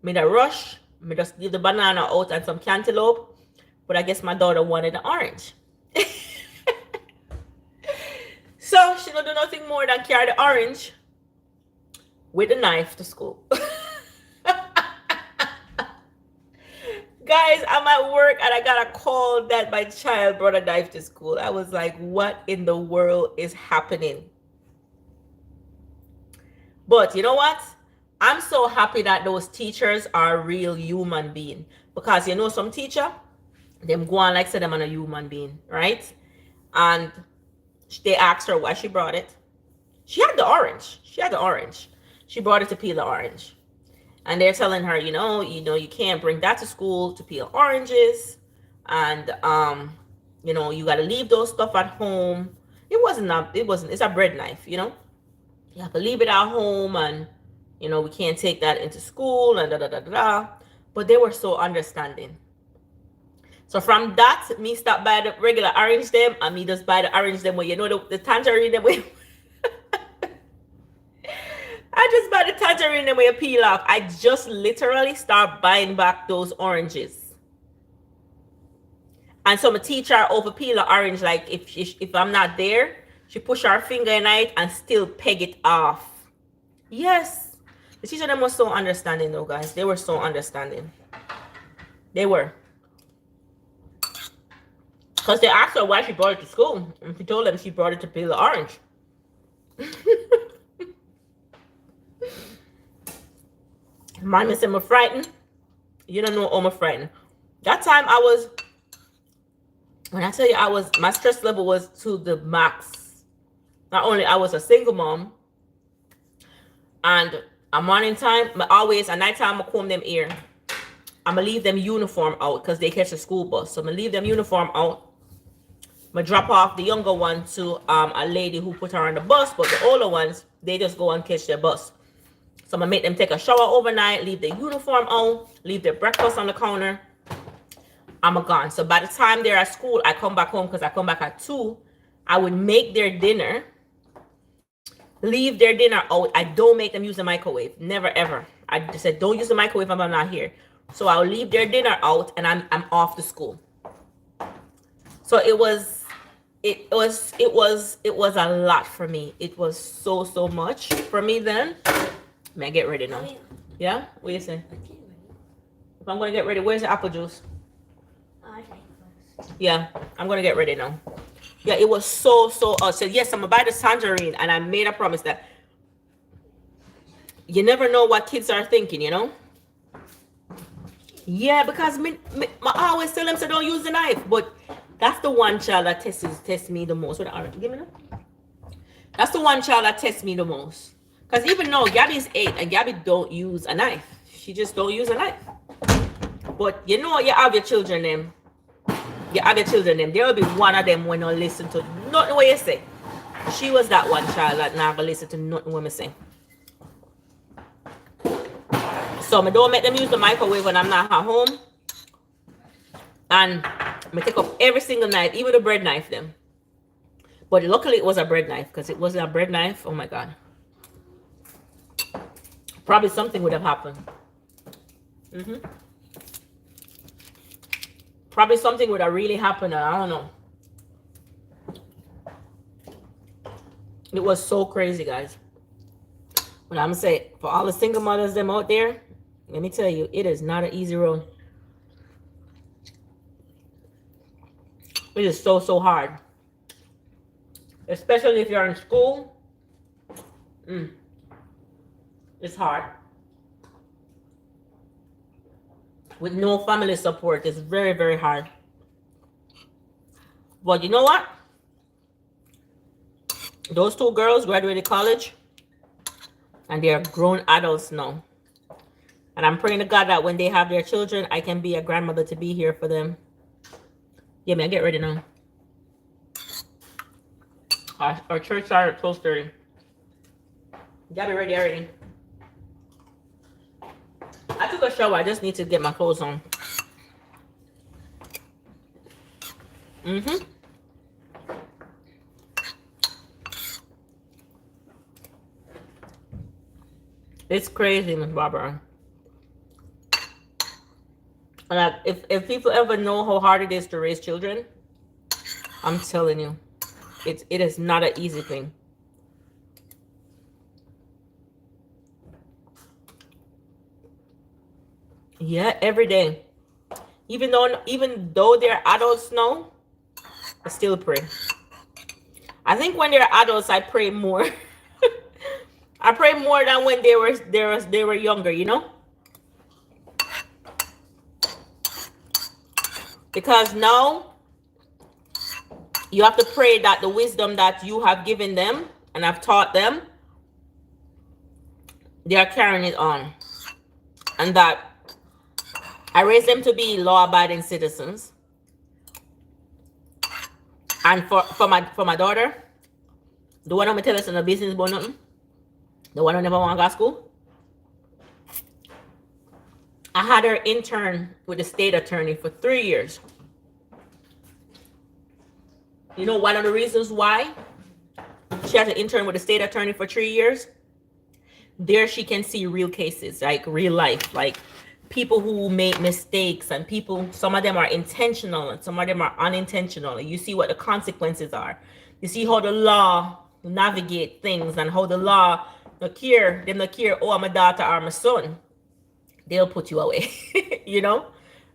[SPEAKER 1] Me the rush. Me just leave the banana out and some cantaloupe. But I guess my daughter wanted the orange. So she don't do nothing more than carry the orange with a knife to school. Guys, I'm at work and I got a call that my child brought a knife to school. I was like, what in the world is happening? But you know what? I'm so happy that those teachers are real human beings. Because you know some teacher, them go on like say them on a human being, right? And they asked her why she brought it. She had the orange. She brought it to peel the orange. And they're telling her, you know, you can't bring that to school to peel oranges. And you know, you gotta leave those stuff at home. It's a bread knife, you know. You have to leave it at home, and you know, we can't take that into school and da da da da da. But they were so understanding. So from that, me stop buy the regular orange them, and me just buy the orange them where you know the tangerine them way. I just buy the tangerine them where you peel off. I just literally start buying back those oranges. And so my teacher over peel the orange, like if I'm not there, she push her finger in it and still peg it off. Yes. The teacher them was so understanding though, guys. They were so understanding. They were. Because they asked her why she brought it to school. And she told them she brought it to peel the orange. Mommy said, I'm frightened. You don't know I'm frightened. That time I was, when I tell you my stress level was to the max. Not only I was a single mom, and a morning time, but always at night time I comb them ear. I'm gonna leave them uniform out because they catch a school bus. So I'm gonna leave them uniform out. I'm gonna drop off the younger one to a lady who put her on the bus, but the older ones, they just go and catch their bus. So I'm gonna make them take a shower overnight, leave their uniform on, leave their breakfast on the counter. I'm gone. So by the time they're at school, I come back home because I come back at 2. I would make their dinner, leave their dinner out. I don't make them use the microwave. Never ever. I just said don't use the microwave if I'm not here. So I'll leave their dinner out and I'm off to school. So it was a lot for me. It was so much for me then. May I get ready now? Yeah? What do you say? If I'm gonna get ready, where's the apple juice? Yeah, I'm gonna get ready now. Yeah, it was so so yes, I'm gonna buy the tangerine, and I made a promise that you never know what kids are thinking, you know. Yeah, because I always tell them so don't use the knife, but that's the one child that tests me the most. Give me that. That's the one child that tests me the most. Because even though Gabby's 8 and Gabby don't use a knife, she just don't use a knife. But you know, you have your children them. You have your children them. There will be one of them when I listen to nothing what you say. She was that one child that never listen to nothing what I say. So I don't make them use the microwave when I'm not at home. And I take up every single knife, even the bread knife them. But luckily it was a bread knife, because it wasn't a bread knife. Oh my God. Probably something would have happened. Probably something would have really happened. I don't know. It was so crazy, guys. But I'm saying, for all the single mothers them out there, let me tell you, it is not an easy road. It is so hard. Especially if you're in school. It's hard. With no family support, it's very hard. But you know what? Those 2 girls graduated college, and they are grown adults now. And I'm praying to God that when they have their children, I can be a grandmother to be here for them. Yeah, man, get ready now. Our church started at 12:30. Gabby ready already. I took a shower. I just need to get my clothes on. It's crazy, Miss Barbara. And if people ever know how hard it is to raise children, I'm telling you, it is not an easy thing. Yeah, every day. Even though they're adults now, I still pray. I think when they're adults, I pray more. I pray more than when they were younger, you know? Because now you have to pray that the wisdom that you have given them and have taught them, they are carrying it on. And that I raised them to be law-abiding citizens. And for my daughter, the one I'm tell us in the business about nothing, the one who never want to go to school, I had her intern with the state attorney for 3 years. You know, one of the reasons why she had to intern with the state attorney for 3 years, there she can see real cases, like real life, like people who make mistakes, and people, some of them are intentional and some of them are unintentional. You see what the consequences are. You see how the law navigate things, and how the law no care, oh, I'm a daughter or my son. They'll put you away. You know?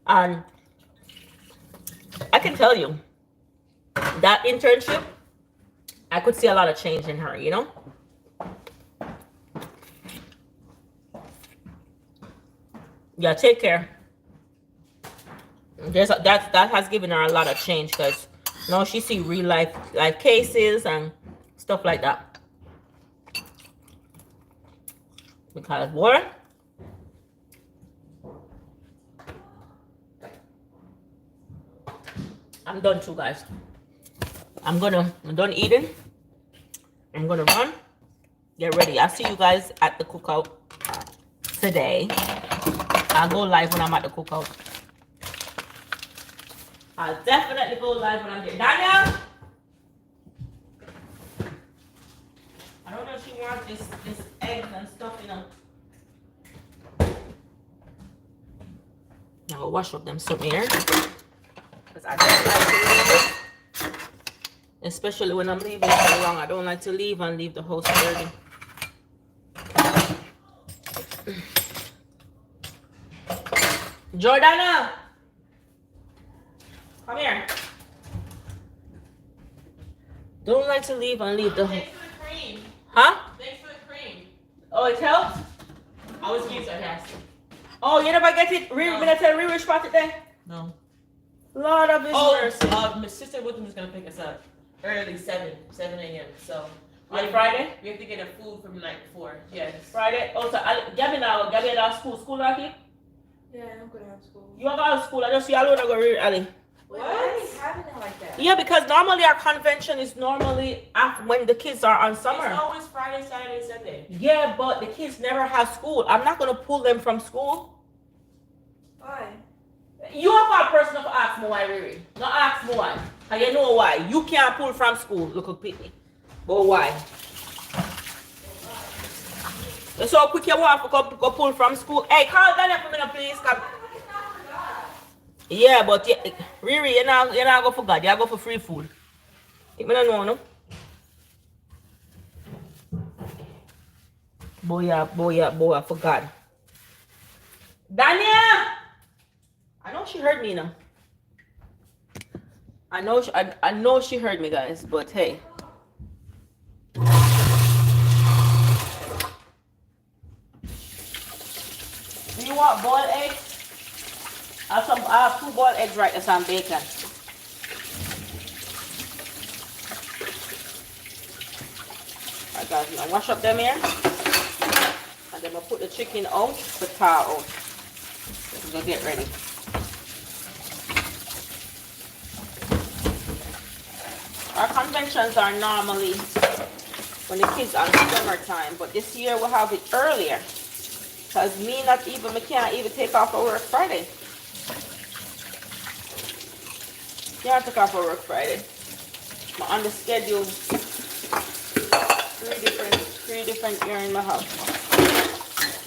[SPEAKER 1] And I can tell you, that internship, I could see a lot of change in her, you know? Yeah, take care. That has given her a lot of change because now she see real life cases and stuff like that. Because boy, I'm done too, guys. I'm done eating. I'm gonna run. Get ready. I'll see you guys at the cookout today. I'll go live when I'm at the cookout. I'll definitely go live when I'm there. Daniel! I don't know if she wants this eggs and stuff, you know. I'll wash up them some here. Because I don't like to leave. Especially when I'm leaving so long. I don't like to leave and leave the house dirty. Jordana! Come here. Don't like to leave and leave the house.
[SPEAKER 3] Thanks for the cream.
[SPEAKER 1] Huh?
[SPEAKER 3] Thanks for the cream.
[SPEAKER 1] Oh, it helps?
[SPEAKER 3] I was being sarcastic.
[SPEAKER 1] Oh, you never get it? Re spot it there?
[SPEAKER 3] No.
[SPEAKER 1] Lord of His mercy.
[SPEAKER 3] My sister Wilton is gonna pick us up early, 7 a.m. So
[SPEAKER 1] On Friday?
[SPEAKER 3] we have to get a food from the night before. Yes.
[SPEAKER 1] Friday? Oh, so Gabby at school. School like it?
[SPEAKER 2] Yeah, I'm gonna have school.
[SPEAKER 1] You have out of school. I just see alone go read Ali.
[SPEAKER 2] Why are you having it like that?
[SPEAKER 1] Yeah, because normally our convention is normally after when the kids are on summer.
[SPEAKER 3] It's always Friday, Saturday, Sunday.
[SPEAKER 1] Yeah, but the kids never have school. I'm not gonna pull them from school.
[SPEAKER 2] Why?
[SPEAKER 1] You have a person to ask me why, Riri. Not ask me why. And you know why. You can't pull from school. Look at Pitney. But why? So quick you want to go pull from school. Hey, call Daniel for me now, please. Come. Yeah, but Riri, you're not go for God. You go for free food. You don't know, no? Boy, for God. Daniel! I know she heard me now. I know she heard me, guys, but hey. Do you want boiled eggs? I have 2 boiled eggs right there, some bacon. Alright guys, now wash up them here. And then we'll put the chicken out, the tar out. We're gonna get ready. Our conventions are normally when the kids are in summertime, but this year we'll have it earlier. Because me can't even take off for work Friday. Can't take off for work Friday. I'm on the schedule. 3 different here in my house.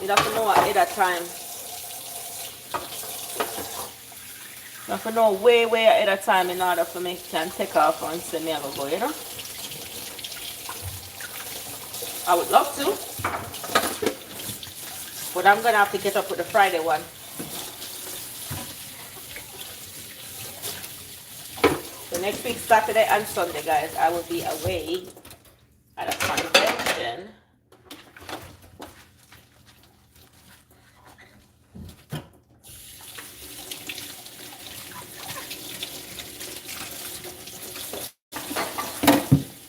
[SPEAKER 1] You have to know at a time. You have to know way ahead of time in order for me to take off and send me a go, you know? I would love to. But I'm gonna have to get up with the Friday one. So next week, Saturday and Sunday, guys, I will be away at a convention.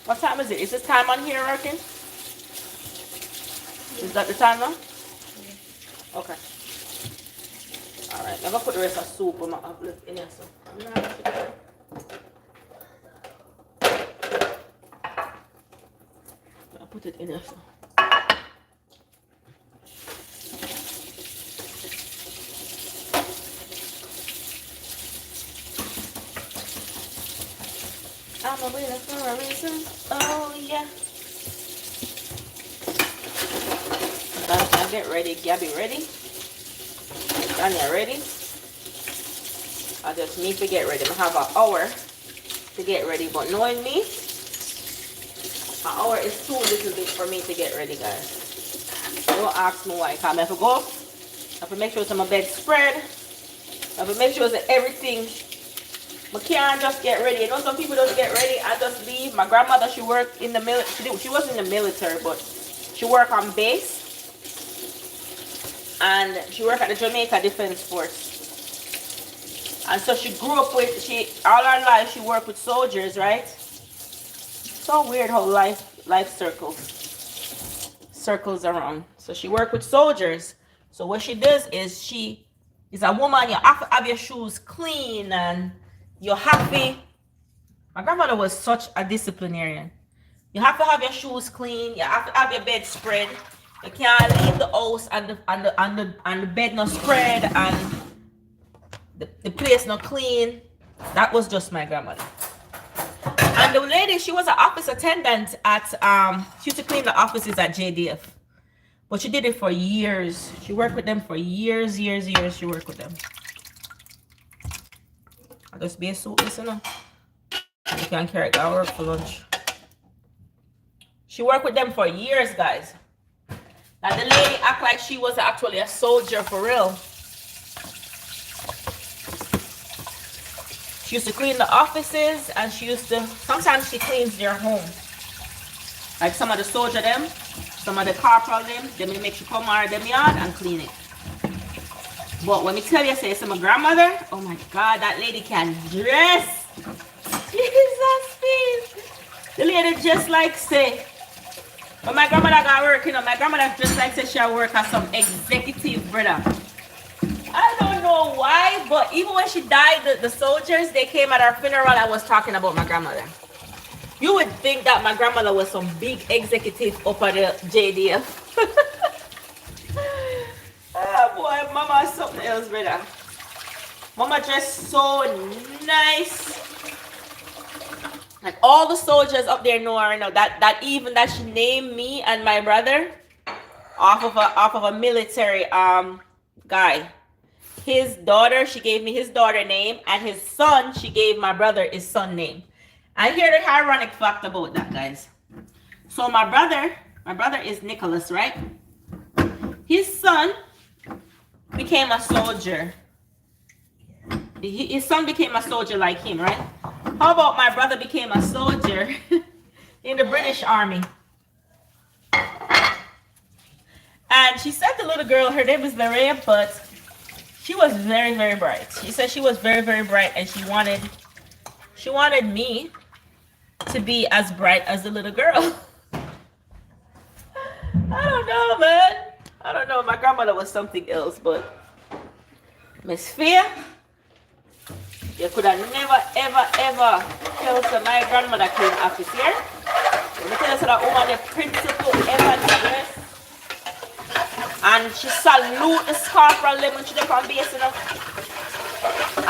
[SPEAKER 1] What time is it? Is this time on here working? Is that the time now? Okay. Alright, I'm gonna put the rest of soup on my uplift in here. So I'll put it in here. So. I'm a winner for a reason. Oh yeah. Now get ready. Gabby ready? Dania ready? I just need to get ready. I have an hour to get ready, but knowing me, an hour is too little bit for me to get ready, guys. Don't ask me why. I have to go. I have to make sure it's on my bed spread. I have to make sure that everything I can't just get ready. You know, some people just get ready and just leave. My grandmother, she worked in the military. She was in the military, but she worked on base. And she worked at the Jamaica Defense Force. And so she grew up with, all her life she worked with soldiers, right? So weird how life circles around. So she worked with soldiers. So what she does is she is a woman, you have to have your shoes clean and you're happy. My grandmother was such a disciplinarian. You have to have your shoes clean, you have to have your bed spread. You can't leave the house and the bed not spread and the place not clean. That was just my grandmother. And the lady, she was an office attendant at she used to clean the offices at JDF. But she did it for years. She worked with them for years. She worked with them. I just be a soup, you know. You can carry it to work for lunch. She worked with them for years, guys. And the lady act like she was actually a soldier for real. She used to clean the offices and she used to, sometimes she cleans their home. Like some of the soldier them, some of the corporal them, they may make sure come out of them yard and clean it. But when me tell you, say, my grandmother, oh my God, that lady can dress. Jesus, please. The lady just like say, but my grandmother got work, you know, my grandmother just like say she work as some executive, brother. I don't know why, but even when she died, the soldiers, they came at her funeral. I was talking about my grandmother. You would think that my grandmother was some big executive up at the JDF. Oh boy, mama is something else, brother. Mama dressed so nice. And all the soldiers up there know her now. That even that she named me and my brother off of a military guy. His daughter, she gave me his daughter name, and his son, she gave my brother his son name. I hear the ironic fact about that, guys. So my brother is Nicholas, right? His son became a soldier. His son became a soldier like him, right? How about my brother became a soldier in the British Army? And she said the little girl, her name is Lorraine, but she was very, very bright. She said she was very, very bright, and she wanted me to be as bright as the little girl. I don't know, man. I don't know. My grandmother was something else, but Miss Fear, you could have never, ever tell us my grandmother clean office here. Let me tell you that woman, the principal ever dress. And she salute the corporal when she dey on base, you know.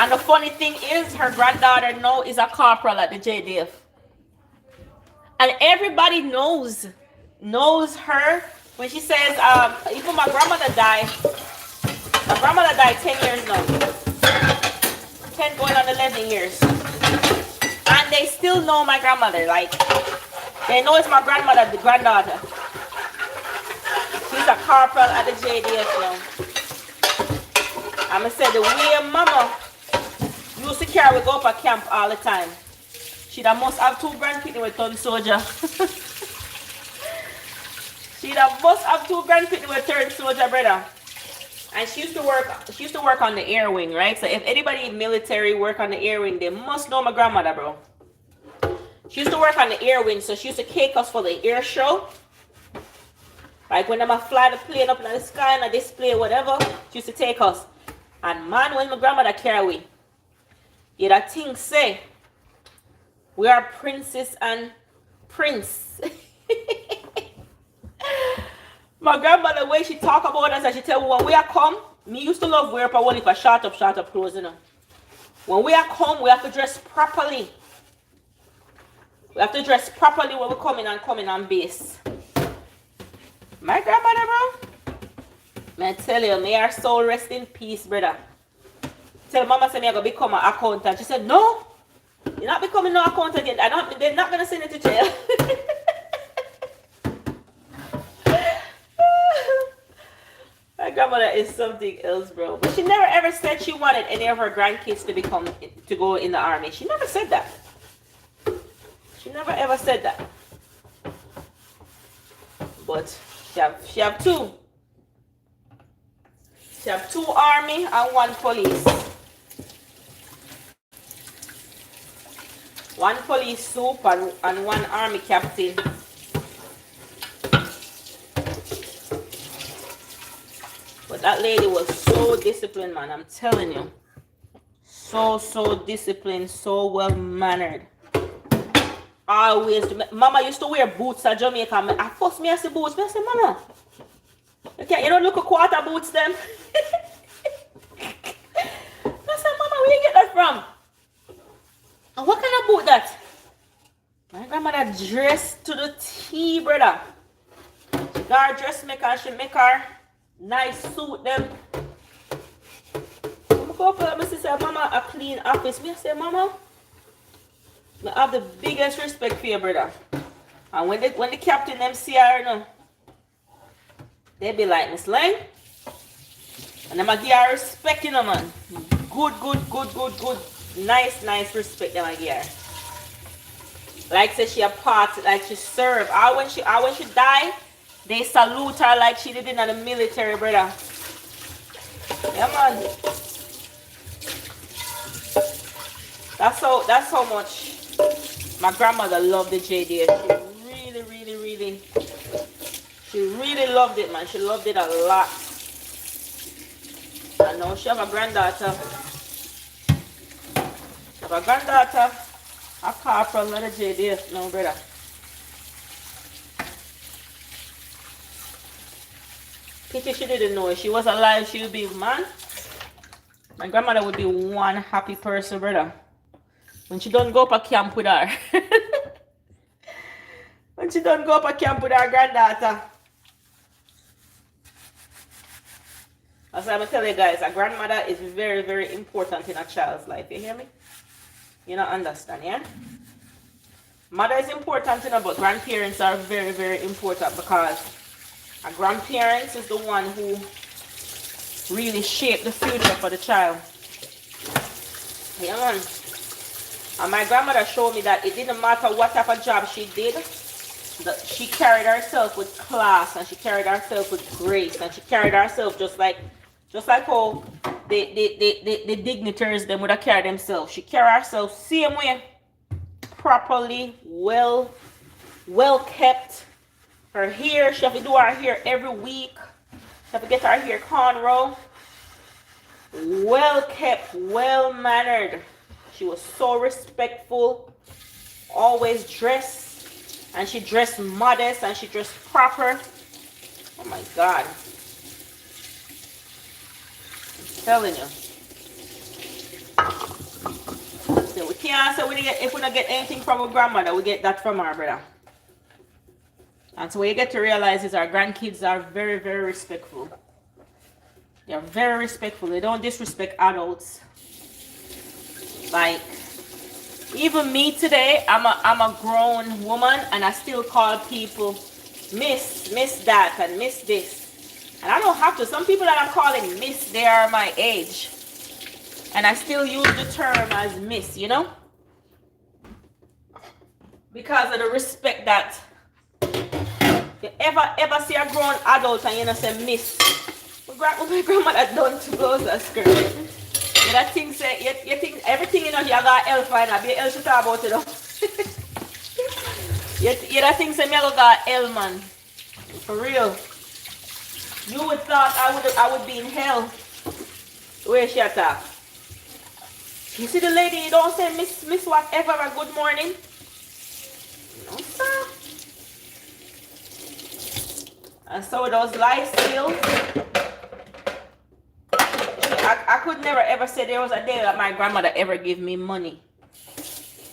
[SPEAKER 1] And the funny thing is, her granddaughter now is a corporal at the JDF. And everybody knows her when she says, even my grandmother died. My grandmother died 10 years now. 10 going on 11 years. And they still know my grandmother. Like, they know it's my grandmother, the granddaughter. She's a corporal at the JDF now. I'ma say the way mama used to carry, we go up at camp all the time. She must have 2 grandkids with turn soldier. She must have 2 grandkids with turn soldier, brother. And she used to work on the air wing, right? So if anybody in military work on the air wing, they must know my grandmother, bro. She used to work on the air wing, so she used to take us for the air show. Like when I'm fly the plane up in the sky and a display, whatever, she used to take us. And man, when my grandmother carry we, yeah, that thing say, we are princess and prince. My grandmother, the way she talk about us, and she tell me when we are come, me used to love wear up only for short up clothes, you know. When we are come, we have to dress properly. We have to dress properly when we coming on base. My grandmother, bro, may I tell you, may her soul rest in peace, brother. Tell mama say me I go become an accountant. She said, no, you're not becoming no accountant yet. They're not gonna send you to jail. My grandmother is something else, bro. But she never ever said she wanted any of her grandkids to go in the army. She never said that. She never ever said that. But she have two. She have 2 army and 1 police. 1 police soup and 1 army captain. But that lady was so disciplined, man. I'm telling you. So disciplined, so well mannered. Always. Mama used to wear boots at Jamaica. I first me I see boots. I say, Mama, you don't look a quarter boots them. I said, Mama, where you get that from? And what kind of boot that? My grandmother dressed to the T, brother. She got her dressmaker and she make her nice suit them. I go up and say, Mama, a clean office. Me I say, Mama, I have the biggest respect for you, brother. And when the captain them see her, you know, they be like, Miss Lang. And them a give her respect, you know, man. Good. Nice respect them a give her. Like say she a part, like she serve. Or when she die, they salute her like she did in the military, brother. Yeah, man. That's how much my grandmother loved the JD. She really loved it, man. She loved it a lot. And now she have a granddaughter. A corporal of the JDF now, brother. Pity she didn't know. If she was alive, she would be, man. My grandmother would be one happy person, brother. When she don't go up a camp with her. When she don't go up a camp with her granddaughter. As I'm tell you guys, a grandmother is very, very important in a child's life. You hear me? You don't understand, yeah? Mother is important, you know, but grandparents are very, very important because a grandparents is the one who really shape the future for the child. Yeah, man. And my grandmother showed me that it didn't matter what type of job she did, that she carried herself with class and she carried herself with grace and she carried herself just like how the dignitaries them would have carried themselves. She carried herself same way, properly, well kept. Her hair, she have to do her hair every week. She have to get her hair cornrow. Well kept, well mannered. She was so respectful, always dressed, and she dressed modest and she dressed proper. Oh my God. I'm telling you. So we can't say if we don't get anything from our grandmother, we get that from our brother. And so what you get to realize is our grandkids are very, very respectful. They're very respectful. They don't disrespect adults. Like, even me today, I'm a grown woman and I still call people miss that and miss this. And I don't have to. Some people that I'm calling miss, they are my age. And I still use the term as miss, you know? Because of the respect that you ever see a grown adult and you know say miss. My grandmother done to blows a skirt. You that thing say you think everything you know you got L fine, be L to talk about it though. you that thing say me got L, man. For real. You would thought I would be in hell. Where she at? You see the lady, you don't say miss whatever a good morning. No sir. And so those life skills, I could never ever say there was a day that my grandmother ever gave me money.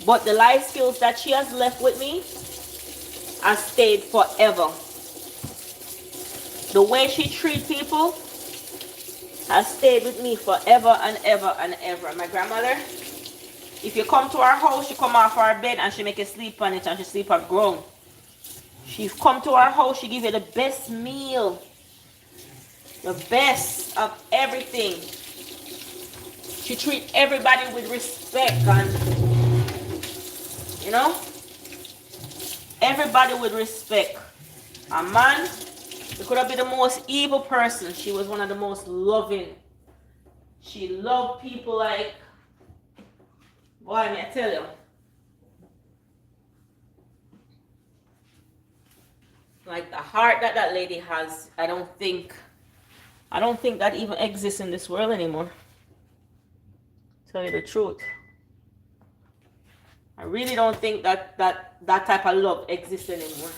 [SPEAKER 1] But the life skills that she has left with me has stayed forever. The way she treats people has stayed with me forever and ever and ever. My grandmother, if you come to our house, she come off our bed and she make you sleep on it and she sleep on ground. She come to our house, she give you the best meal. The best of everything. She treat everybody with respect and, you know, everybody with respect. A man, he could have been the most evil person. She was one of the most loving. She loved people like, boy, may I tell you. Like the heart that that lady has, I don't think that even exists in this world anymore. Tell you the truth. I really don't think that type of love exists anymore.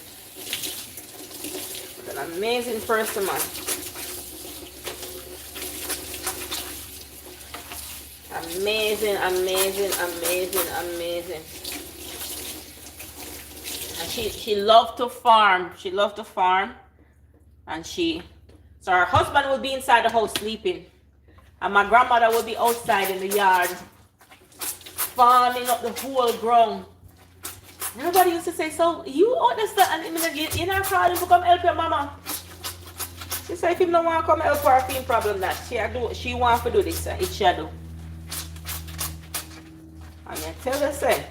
[SPEAKER 1] What an amazing person, man. Amazing, amazing, amazing, amazing. And she loved to farm. She loved to farm. And so her husband would be inside the house sleeping. And my grandmother would be outside in the yard, farming up the whole ground. Everybody used to say, so you understand, and you're not calling to come help your mama. She said, if you don't want to come help her, feel problem that she want to do this, it shall do. And I tell her, say,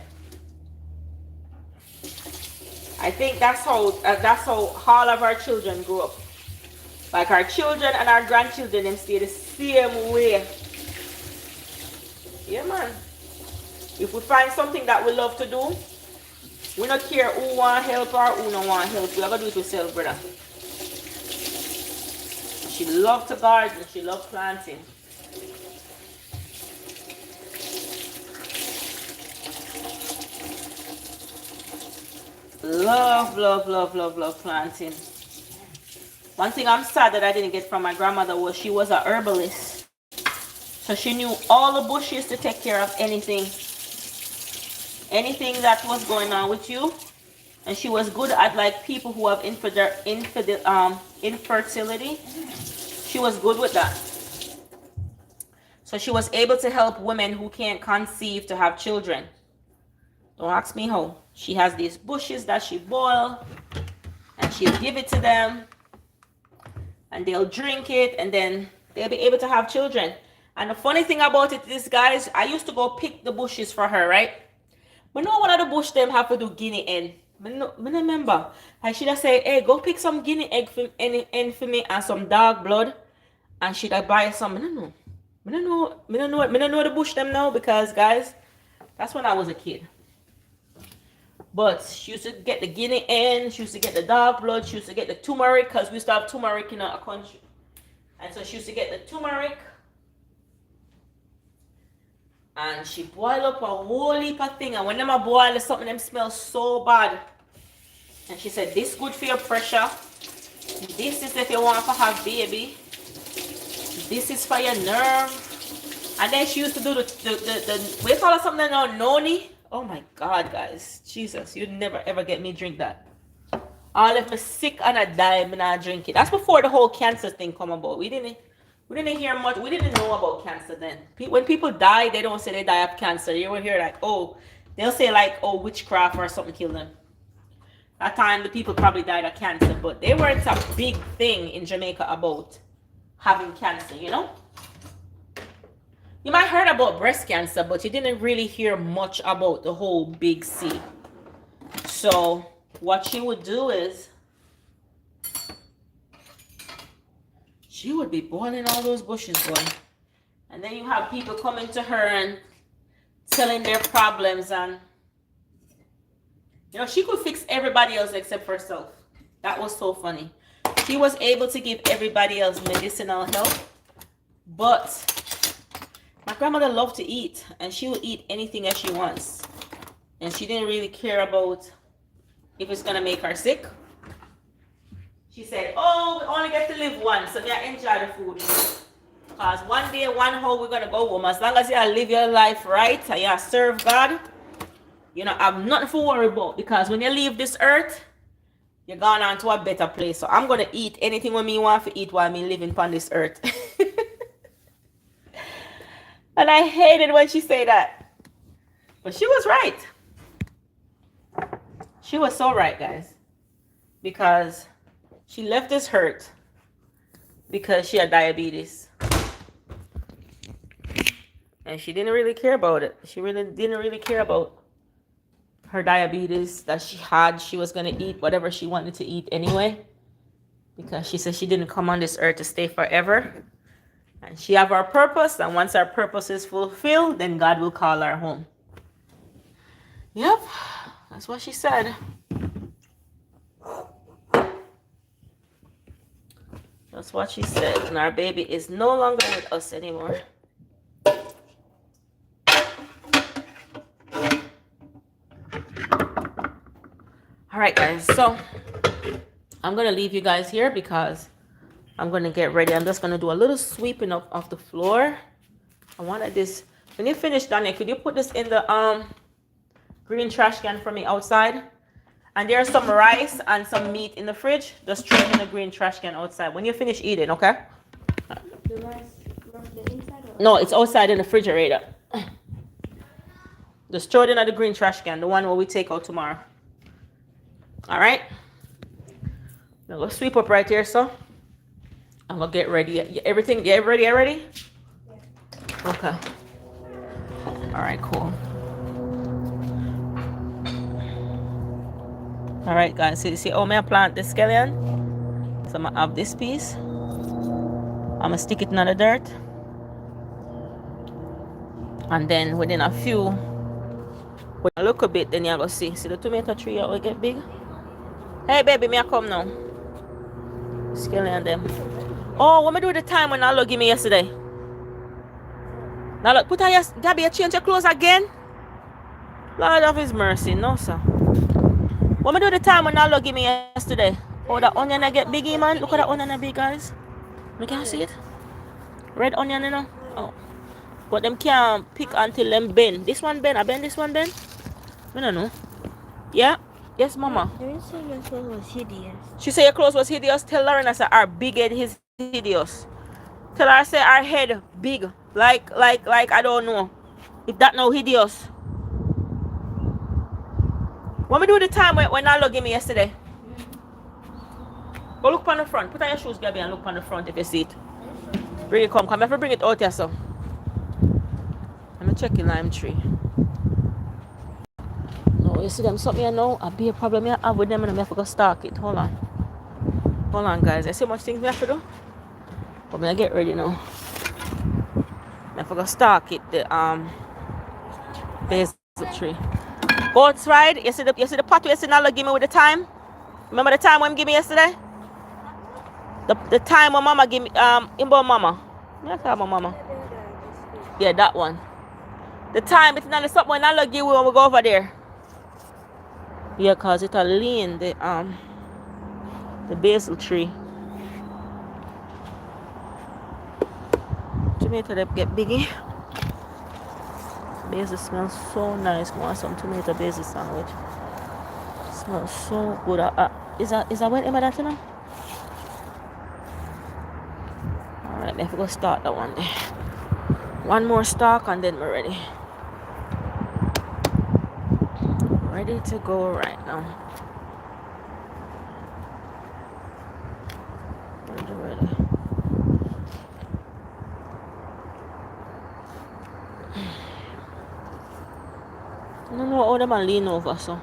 [SPEAKER 1] I think that's how all of our children grew up. Like our children and our grandchildren, them stay the same way. Yeah, man. If we find something that we love to do, we don't care who want help or who don't want help. We are going to do it ourselves, brother. She loved to garden. She loved planting. Love, love, love, love, love planting. One thing I'm sad that I didn't get from my grandmother was she was a herbalist. So she knew all the bushes to take care of anything that was going on with you. And she was good at like people who have infertility. She was good with that. So she was able to help women who can't conceive to have children. Don't ask me how. She has these bushes that she boil and she'll give it to them and they'll drink it and then they'll be able to have children. And the funny thing about it is, guys, I used to go pick the bushes for her, right? But no one of the bush them have to do guinea hen. I remember. I should have said, hey, go pick some guinea egg for me and some dog blood. And should I buy some? I don't know. I don't know the bush them now because, guys, that's when I was a kid. But she used to get the guinea hen, she used to get the dog blood, she used to get the turmeric because we used to have turmeric in our country. And so she used to get the turmeric. And she boiled up a whole heap of thing. And when them a boil something, them smell so bad. And she said, this good for your pressure. This is if you want to have baby. This is for your nerve. And then she used to do the we call it something now, noni. Oh my God, guys. Jesus, you'd never ever get me drink that. All if me sick and I die, me not drink it. That's before the whole cancer thing come about. We didn't hear much. We didn't know about cancer then. When people die, they don't say they die of cancer. You will hear like, oh, they'll say like, oh, witchcraft or something killed them. That time the people probably died of cancer, but they weren't a big thing in Jamaica about having cancer, you know? You might heard about breast cancer, but you didn't really hear much about the whole big C. So what she would do is she would be boiling all those bushes, boy. And then you have people coming to her and telling their problems, and you know, she could fix everybody else except for herself. That was so funny. She was able to give everybody else medicinal help, but my grandmother loved to eat, and she would eat anything that she wants. And she didn't really care about if it's going to make her sick. She said, oh, we only get to live once, so yeah, enjoy the food. Because one day, one how we're going to go home. As long as you live your life right and you serve God, you know, I've nothing to worry about. Because when you leave this earth, you're going on to a better place. So I'm going to eat anything when me want to eat while me living upon this earth. And I hated when she said that. But she was right. She was so right, guys. Because she left this earth because she had diabetes. And she didn't really care about it. She really didn't really care about her diabetes that she had. She was going to eat whatever she wanted to eat anyway. Because she said she didn't come on this earth to stay forever. And she have her purpose. And once our purpose is fulfilled, then God will call her home. Yep. That's what she said. That's what she said. And our baby is no longer with us anymore. All right, guys. So I'm going to leave you guys here because I'm going to get ready. I'm just going to do a little sweeping up of the floor. I wanted this. When you finish, Danya, could you put this in the green trash can for me outside? And there's some rice and some meat in the fridge. Just throw it in the green trash can outside when you finish eating, okay?
[SPEAKER 2] The rice from the inside or
[SPEAKER 1] No, it's outside in the refrigerator. Just throw it in the green trash can, the one where we take out tomorrow. All right? Now let's sweep up right here, so I'm gonna get ready. Everything, yeah, ready? Ready? Yeah. Okay. All right, cool. All right, guys. So you see, oh, may I plant this scallion? So I'm gonna have this piece. I'm gonna stick it in the dirt, and then within a few, when I look a bit, then you're gonna see the tomato tree will get big. Hey, baby, may I come now? Scallion them. Oh, what me do with the time when Nalo give me yesterday? Now look, put on your Gabby, you change your clothes again? Lord of His mercy, no sir. What me do with the time when Nalo give me yesterday? Oh, that onion I get biggie, man. Look at that onion I big, guys. You can't see it? Red onion, you know? Oh. But them can't pick until them bend. This one bend, I bend this one bend? I don't know. Yeah? Yes, mama.
[SPEAKER 2] You said your clothes was hideous.
[SPEAKER 1] She said your clothes was hideous. Tell Lauren I said our big head is hideous. Tell her I say our head big. Like I don't know. If that no hideous. What me do the time when Nalo gave me yesterday? Go look on the front. Put on your shoes, Gabby, and look on the front if you see it. Bring it, come. Come, I have to bring it out here, so. Let me check the lime tree. No, you see them something I know. I'll be a problem I have with them and I have to go stalk it. Hold on. Hold on, guys. I see how much things we have to do. But I'm gonna get ready now. I have to go stalk it. The basil tree. Go outside. You see the pot you see Nala give me with the time? Remember the time when give me yesterday? The time when mama give me Imbo mama. Yeah, call my mama. Yeah, that one. The time it's not something when Nala give when we go over there. Yeah, cause it'll lean the basil tree. Tomato they get biggie. Basil smells so nice. I want some tomato basil sandwich. Smells so good. Is that when am I that now? Alright, let's go start that one there. One more stalk and then we're ready. Ready to go right now. Ready. I don't know how them are lean over, so.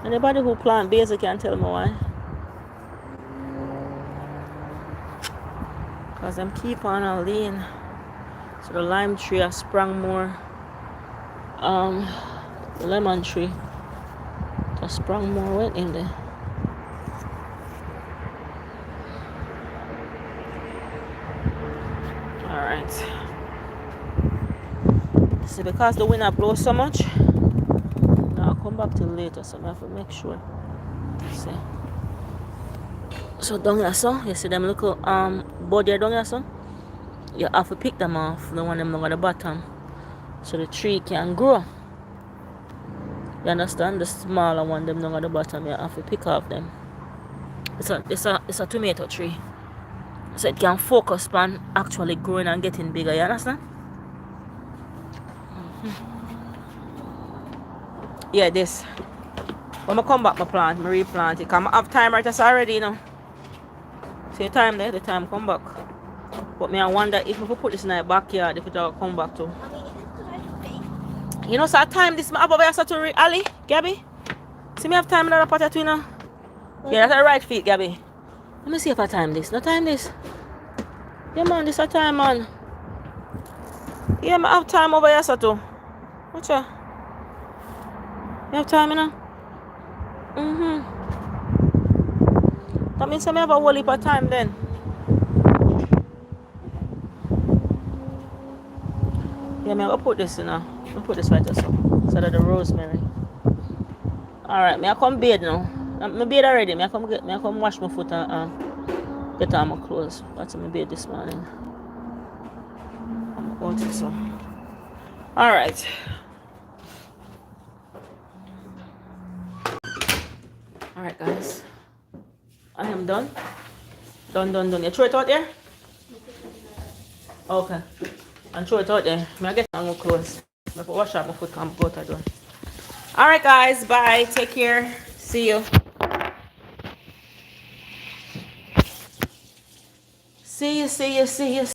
[SPEAKER 1] Anybody who plant basil can tell me why. Because them keep on a lean. So the lime tree has sprung more. The lemon tree has sprung more wet in there. Alright. See, because the wind blows so much, now I'll come back till later, so I have to make sure. See. So down here, so you see them little bud there down here, so you have to pick them off, the one them down at the bottom, so the tree can grow. You understand? The smaller one them down at the bottom, you have to pick off them. It's a tomato tree, so it can focus on actually growing and getting bigger. You understand? Yeah, this. When I come back, I plant, I replant it. Cause I have time right as already, you know. See the time there, the time come back. But me I wonder if I put this in the backyard, if it will come back too.
[SPEAKER 2] Mommy, is it because I fake?
[SPEAKER 1] You know, so time this I have over to Ali, Gabby. See me have time in the pot you know. Yeah, that's the right feet, Gabby. Let me see if I time this. No time this. Yeah man, this a time man. Yeah, I have time over here too. Watch ya. You have time, you know? That means I have a whole heap of time then. Yeah, me I will put this, you know. I'll put this right there so that the rosemary. Alright, me I come bathe now. I'm bathe already. Me I come wash my foot and get on my clothes. That's my bathe this morning. I'm going to so. Alright. Alright guys. I am done. Done. You throw it out there? Okay. And throw it out there. I get on my clothes. I wash out my foot and go to done. Alright guys, bye. Take care. See you. See you.